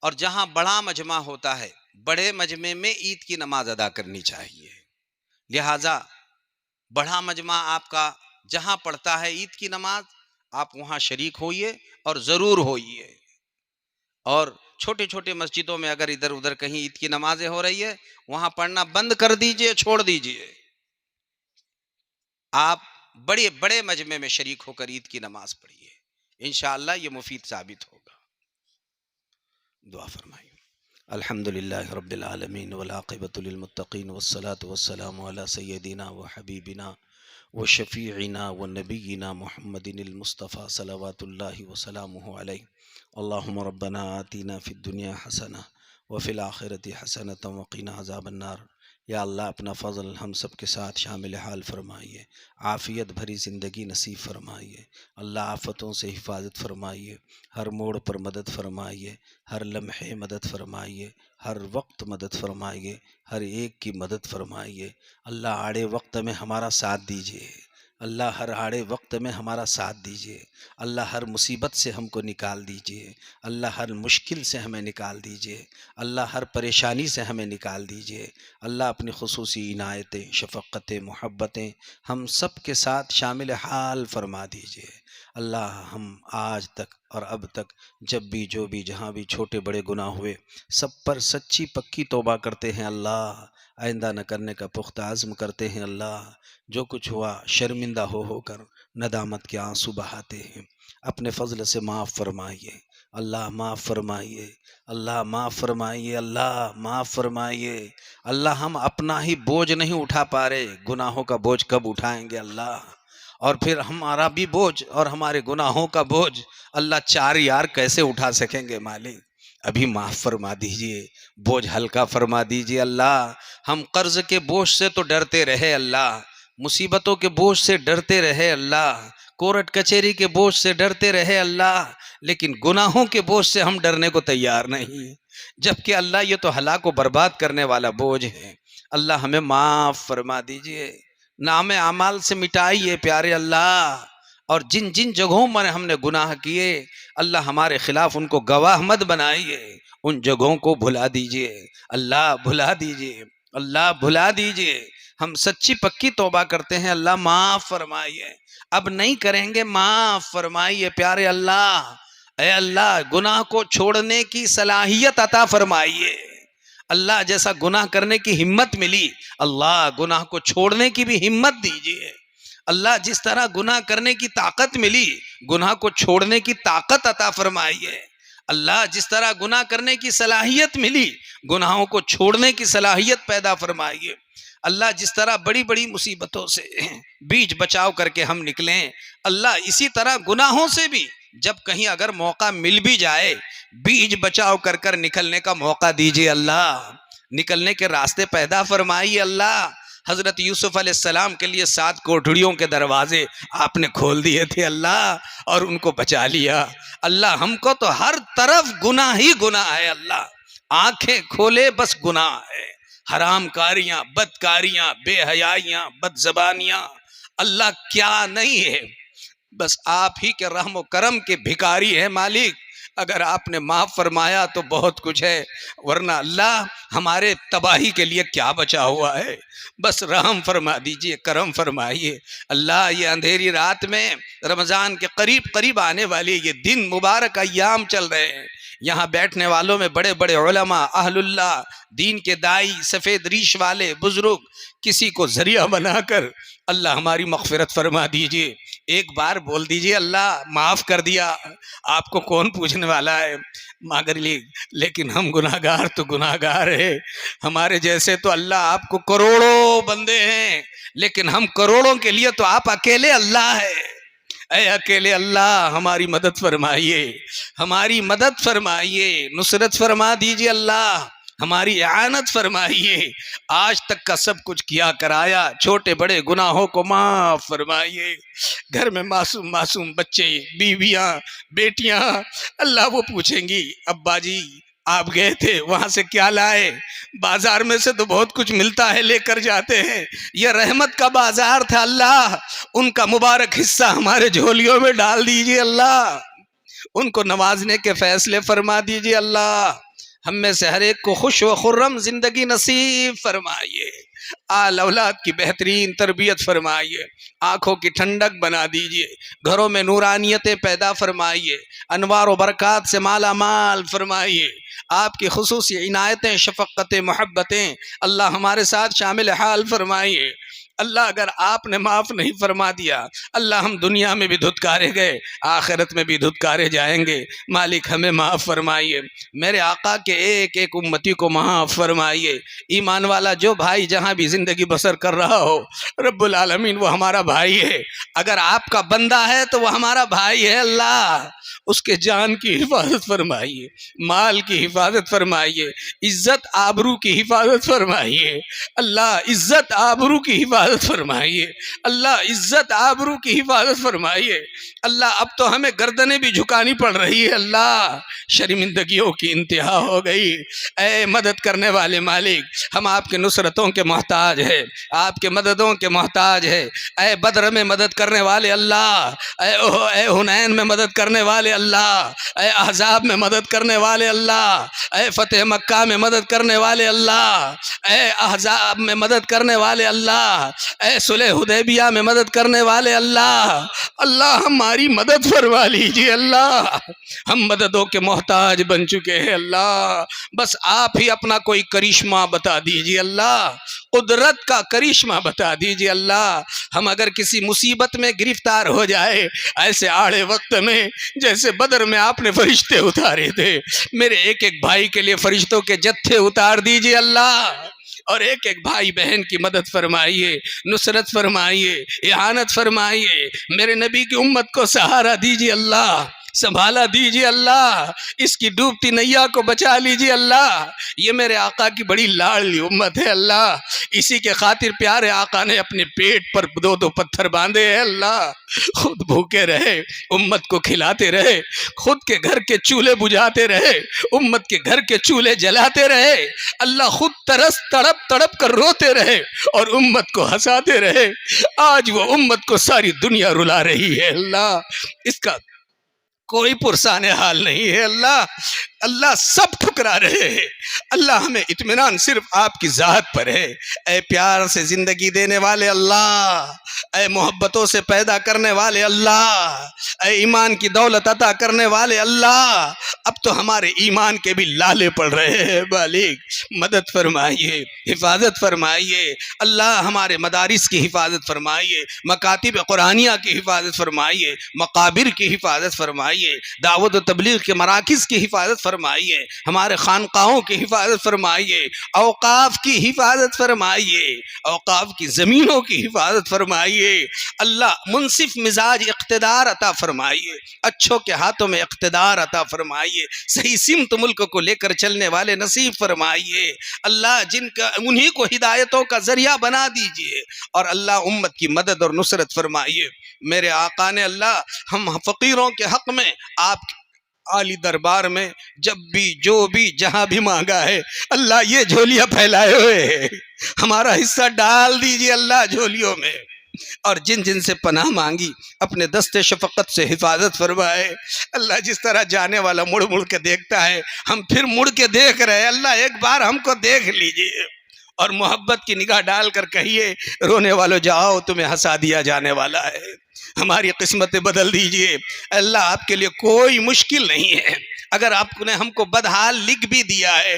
اور جہاں بڑا مجمع ہوتا ہے، بڑے مجمع میں عید کی نماز ادا کرنی چاہیے. لہٰذا بڑا مجمع آپ کا جہاں پڑھتا ہے عید کی نماز، آپ وہاں شریک ہوئیے اور ضرور ہوئیے. اور چھوٹی چھوٹی مسجدوں میں اگر ادھر ادھر کہیں عید کی نمازیں ہو رہی ہے، وہاں پڑھنا بند کر دیجئے، چھوڑ دیجئے. آپ بڑے بڑے مجمع میں شریک ہو کر عید کی نماز پڑھیے، انشاءاللہ یہ مفید ثابت ہوگا. دعا فرمائیے. الحمدللہ رب العالمین والعاقبۃ للمتقین والصلاة والسلام علی سیدنا وحبیبنا وشفیعنا ونبینا محمد المصطفیٰ صلوات اللہ وسلامہ علیہ. اللہم ربنا آتینا فی الدنیا حسنہ وفی الآخرۃ حسنۃ وقنا عذاب النار. یا اللہ اپنا فضل ہم سب کے ساتھ شامل حال فرمائیے، عافیت بھری زندگی نصیب فرمائیے. اللہ آفتوں سے حفاظت فرمائیے، ہر موڑ پر مدد فرمائیے، ہر لمحے مدد فرمائیے، ہر وقت مدد فرمائیے، ہر ایک کی مدد فرمائیے. اللہ آڑے وقت میں ہمارا ساتھ دیجیے، اللہ ہر آڑے وقت میں ہمارا ساتھ دیجیے، اللہ ہر مصیبت سے ہم کو نکال دیجیے، اللہ ہر مشکل سے ہمیں نکال دیجیے، اللہ ہر پریشانی سے ہمیں نکال دیجیے، اللہ اپنی خصوصی عنایتیں، شفقتیں، محبتیں ہم سب کے ساتھ شامل حال فرما دیجیے۔ اللہ ہم آج تک اور اب تک جب بھی جو بھی جہاں بھی چھوٹے بڑے گناہ ہوئے سب پر سچی پکی توبہ کرتے ہیں اللہ، آئندہ نہ کرنے کا پختہ عزم کرتے ہیں اللہ، جو کچھ ہوا شرمندہ ہو کر ندامت کے آنسو بہاتے ہیں، اپنے فضل سے معاف فرمائیے اللہ، معاف فرمائیے اللہ، معاف فرمائیے اللہ، معاف فرمائیے اللہ۔ ہم اپنا ہی بوجھ نہیں اٹھا پا رہے، گناہوں کا بوجھ کب اٹھائیں گے اللہ؟ اور پھر ہمارا بھی بوجھ اور ہمارے گناہوں کا بوجھ اللہ چار یار کیسے اٹھا سکیں گے مالک؟ ابھی معاف فرما دیجئے، بوجھ ہلکا فرما دیجئے اللہ۔ ہم قرض کے بوجھ سے تو ڈرتے رہے اللہ، مصیبتوں کے بوجھ سے ڈرتے رہے اللہ، کورٹ کچہری کے بوجھ سے ڈرتے رہے اللہ، لیکن گناہوں کے بوجھ سے ہم ڈرنے کو تیار نہیں، جبکہ اللہ یہ تو ہلاک و برباد کرنے والا بوجھ ہے۔ اللہ ہمیں معاف فرما دیجئے، نام اعمال سے مٹائیے پیارے اللہ، اور جن جن جگہوں میں ہم نے گناہ کیے اللہ ہمارے خلاف ان کو گواہ مت بنائیے، ان جگہوں کو بھلا دیجئے اللہ، بھلا دیجئے اللہ، بھلا دیجئے۔ ہم سچی پکی توبہ کرتے ہیں اللہ، معاف فرمائیے، اب نہیں کریں گے، معاف فرمائیے پیارے اللہ۔ اے اللہ گناہ کو چھوڑنے کی صلاحیت عطا فرمائیے اللہ، جیسا گناہ کرنے کی ہمت ملی اللہ گناہ کو چھوڑنے کی بھی ہمت دیجیے اللہ، جس طرح گناہ کرنے کی طاقت ملی گناہ کو چھوڑنے کی طاقت عطا فرمائیے اللہ، جس طرح گناہ کرنے کی صلاحیت ملی گناہوں کو چھوڑنے کی صلاحیت پیدا فرمائیے اللہ، جس طرح بڑی بڑی مصیبتوں سے بیچ بچاؤ کر کے ہم نکلیں اللہ، اسی طرح گناہوں سے بھی جب کہیں اگر موقع مل بھی جائے بیچ بچاؤ کر کر نکلنے کا موقع دیجیے اللہ، نکلنے کے راستے پیدا فرمائیے اللہ۔ حضرت یوسف علیہ السلام کے لیے 7 کوٹڑیوں کے دروازے آپ نے کھول دیے تھے اللہ، اور ان کو بچا لیا اللہ۔ ہم کو تو ہر طرف گناہ ہی گناہ ہے اللہ، آنکھیں کھولے بس گناہ ہے، حرام کاریاں، بدکاریاں، بے حیائیاں، بد زبانیاں، اللہ کیا نہیں ہے، بس آپ ہی کے رحم و کرم کے بھکاری ہیں مالک۔ اگر آپ نے معاف فرمایا تو بہت کچھ ہے، ورنہ اللہ ہمارے تباہی کے لیے کیا بچا ہوا ہے، بس رحم فرما دیجئے، کرم فرمائیے اللہ۔ یہ اندھیری رات میں رمضان کے قریب قریب آنے والے یہ دن مبارک ایام چل رہے ہیں، یہاں بیٹھنے والوں میں بڑے بڑے علماء، اہل اللہ، دین کے دائی، سفید ریش والے بزرگ، کسی کو ذریعہ بنا کر اللہ ہماری مغفرت فرما دیجئے۔ ایک بار بول دیجئے اللہ معاف کر دیا، آپ کو کون پوچھنے والا ہے، مگر لیکن ہم گناہگار تو گناہگار ہے، ہمارے جیسے تو اللہ آپ کو کروڑوں بندے ہیں، لیکن ہم کروڑوں کے لیے تو آپ اکیلے اللہ ہے۔ اے اکیلے اللہ ہماری مدد فرمائیے، ہماری مدد فرمائیے، نصرت فرما دیجئے اللہ، ہماری اعانت فرمائیے، آج تک کا سب کچھ کیا کرایا چھوٹے بڑے گناہوں کو معاف فرمائیے۔ گھر میں معصوم معصوم بچے، بیویاں، بیٹیاں، اللہ وہ پوچھیں گی ابا جی آپ گئے تھے وہاں سے کیا لائے، بازار میں سے تو بہت کچھ ملتا ہے لے کر جاتے ہیں، یہ رحمت کا بازار تھا اللہ، ان کا مبارک حصہ ہمارے جھولیوں میں ڈال دیجئے اللہ، ان کو نوازنے کے فیصلے فرما دیجئے اللہ، ہم میں سے ہر ایک کو خوش و خرم زندگی نصیب فرمائیے، آل اولاد کی بہترین تربیت فرمائیے، آنکھوں کی ٹھنڈک بنا دیجئے، گھروں میں نورانیتیں پیدا فرمائیے، انوار و برکات سے مالا مال فرمائیے، آپ کی خصوصی عنایتیں، شفقتیں، محبتیں اللہ ہمارے ساتھ شامل حال فرمائیے اللہ۔ اگر آپ نے معاف نہیں فرما دیا اللہ ہم دنیا میں بھی دھتکارے گئے، آخرت میں بھی دھتکارے جائیں گے، مالک ہمیں معاف فرمائیے، میرے آقا کے ایک ایک امتی کو معاف فرمائیے، ایمان والا جو بھائی جہاں بھی زندگی بسر کر رہا ہو رب العالمین وہ ہمارا بھائی ہے، اگر آپ کا بندہ ہے تو وہ ہمارا بھائی ہے اللہ، اس کے جان کی حفاظت فرمائیے، مال کی حفاظت فرمائیے، عزت آبرو کی حفاظت فرمائیے اللہ، عزت آبرو کی حفاظت حفاظت فرمائیے، اللہ عزت آبرو کی حفاظت فرمائیے، اللہ اب تو ہمیں گردنیں بھی جھکانی پڑ رہی ہے، اللہ شرمندگیوں کی انتہا ہو گئی، اے مدد کرنے والے مالک ہم آپ کے نصرتوں کے محتاج ہیں، آپ کے مددوں کے محتاج ہے، اے بدر میں مدد کرنے والے اللہ، اے حنین میں مدد کرنے والے اللہ، اے احزاب میں مدد کرنے والے اللہ، اے فتح مکہ میں مدد کرنے والے اللہ، اے احزاب میں مدد کرنے والے اللہ، اے صلح حدیبیہ میں مدد کرنے والے اللہ، اللہ ہماری مدد فرما لیجیے اللہ، ہم مددوں کے محتاج بن چکے ہیں اللہ، بس آپ ہی اپنا کوئی کرشمہ بتا دیجیے اللہ، قدرت کا کرشمہ بتا دیجیے اللہ، ہم اگر کسی مصیبت میں گرفتار ہو جائے ایسے آڑے وقت میں جیسے بدر میں آپ نے فرشتے اتارے تھے، میرے ایک ایک بھائی کے لیے فرشتوں کے جتھے اتار دیجیے اللہ، اور ایک ایک بھائی بہن کی مدد فرمائیے، نصرت فرمائیے، اعانت فرمائیے، میرے نبی کی امت کو سہارا دیجیے اللہ، سنبھالا دیجیے اللہ، اس کی ڈوبتی نیا کو بچا لیجیے اللہ، یہ میرے آقا کی بڑی لاڈلی امت ہے اللہ، اسی کے خاطر پیارے آقا نے اپنے پیٹ پر دو دو پتھر باندھے ہیں اللہ، خود بھوکے رہے، امت کو کھلاتے رہے، خود کے گھر کے چولہے بجھاتے رہے، امت کے گھر کے چولہے جلاتے رہے، اللہ خود ترس تڑپ تڑپ کر روتے رہے اور امت کو ہنساتے رہے، آج وہ امت کو ساری دنیا رلا رہی ہے اللہ، اس کا کوئی پرسان حال نہیں ہے اللہ، اللہ سب ٹھکرا رہے ہیں، اللہ ہمیں اطمینان صرف آپ کی ذات پر ہے، اے پیار سے زندگی دینے والے اللہ، اے محبتوں سے پیدا کرنے والے اللہ، اے ایمان کی دولت عطا کرنے والے اللہ، اب تو ہمارے ایمان کے بھی لالے پڑ رہے ہیں بالغ، مدد فرمائیے، حفاظت فرمائیے اللہ، ہمارے مدارس کی حفاظت فرمائیے، مکاتب قرآنیہ کی حفاظت فرمائیے، مقابر کی حفاظت فرمائیے، دعوت و تبلیغ کے مراکز کی حفاظت فرمائیے، ہمارے خانقاہوں کی حفاظت فرمائیے، اوقاف کی حفاظت فرمائیے، اوقاف کی زمینوں کی حفاظت فرمائیے، اللہ منصف مزاج اقتدار عطا فرمائیے، اچھوں کے ہاتھوں میں اقتدار عطا فرمائیے، صحیح سمت ملک کو لے کر چلنے والے نصیب فرمائیے، اللہ جن کا انہی کو ہدایتوں کا ذریعہ بنا دیجئے، اور اللہ امت کی مدد اور نصرت فرمائیے، میرے آقا نے اللہ ہم فقیروں کے حق میں آپ عالی دربار میں جب بھی جو بھی جہاں بھی مانگا ہے اللہ یہ جھولیاں پھیلائے ہوئے ہیں، ہمارا حصہ ڈال دیجئے اللہ جھولیوں میں، اور جن جن سے پناہ مانگی اپنے دست شفقت سے حفاظت فرمائے، اللہ جس طرح جانے والا مڑ مڑ کے دیکھتا ہے ہم پھر مڑ کے دیکھ رہے ہیں، اللہ ایک بار ہم کو دیکھ لیجئے اور محبت کی نگاہ ڈال کر کہیے رونے والوں جاؤ تمہیں ہنسا دیا جانے والا ہے، ہماری قسمتیں بدل دیجئے، اللہ آپ کے لیے کوئی مشکل نہیں ہے، اگر آپ نے ہم کو بدحال لکھ بھی دیا ہے،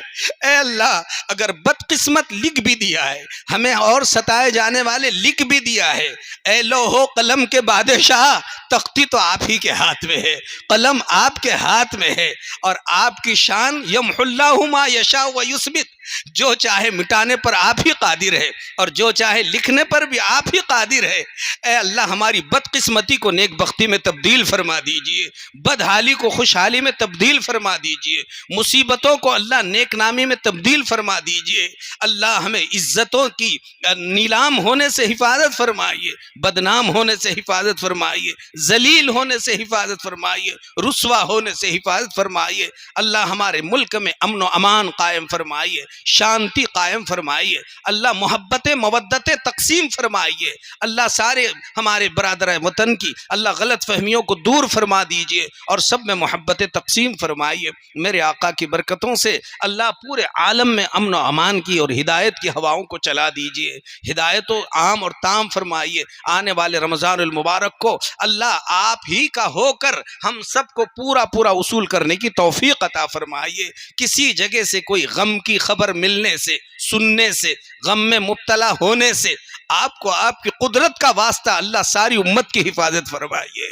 اے اللہ اگر بدقسمت لکھ بھی دیا ہے، ہمیں اور ستائے جانے والے لکھ بھی دیا ہے، اے لوح و قلم کے بادشاہ تختی تو آپ ہی کے ہاتھ میں ہے، قلم آپ کے ہاتھ میں ہے، اور آپ کی شان یمحو اللہ ما یشاء و یثبت، جو چاہے مٹانے پر آپ ہی قادر ہے اور جو چاہے لکھنے پر بھی آپ ہی قادر ہے، اے اللہ ہماری بدقسمتی کو نیک بختی میں تبدیل فرما دیجئے، بدحالی کو خوشحالی میں تبدیل فرما دیجئے، مصیبتوں کو اللہ نیک نامی میں تبدیل فرما دیجئے، اللہ ہمیں عزتوں کی نیلام ہونے سے حفاظت فرمائیے، بدنام ہونے سے حفاظت فرمائیے، ذلیل ہونے سے حفاظت فرمائیے، رسوا ہونے سے حفاظت فرمائیے، اللہ ہمارے ملک میں امن و امان قائم فرمائیے، شانتی قائم فرمائیے، اللہ محبت مودت تقسیم فرمائیے، اللہ سارے ہمارے برادر وطن کی اللہ غلط فہمیوں کو دور فرما دیجئے اور سب میں محبت تقسیم فرمائیے، میرے آقا کی برکتوں سے اللہ پورے عالم میں امن و امان کی اور ہدایت کی ہواؤں کو چلا دیجئے، ہدایت و عام اور تام فرمائیے، آنے والے رمضان المبارک کو اللہ آپ ہی کا ہو کر ہم سب کو پورا وصول کرنے کی توفیق عطا فرمائیے، کسی جگہ سے کوئی غم کی خبر ملنے سے سننے سے غم میں مبتلا ہونے سے آپ کو آپ کی قدرت کا واسطہ اللہ ساری امت کی حفاظت فرمائیے،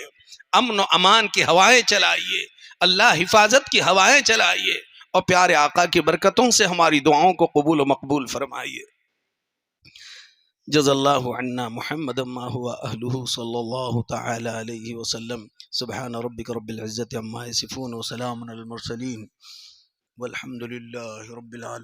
امن و امان کی ہوائیں چلائیے، اللہ حفاظت کی ہوائیں چلائیے، اور پیارے آقا کی برکتوں سے ہماری دعاؤں کو قبول و مقبول فرمائیے۔ جزا اللہ عنا محمد ما هو اہلہ صلی اللہ تعالی علیہ وسلم، سبحان ربک رب العزت عما یصفون وسلام علی المرسلین والحمد للہ رب العالمین۔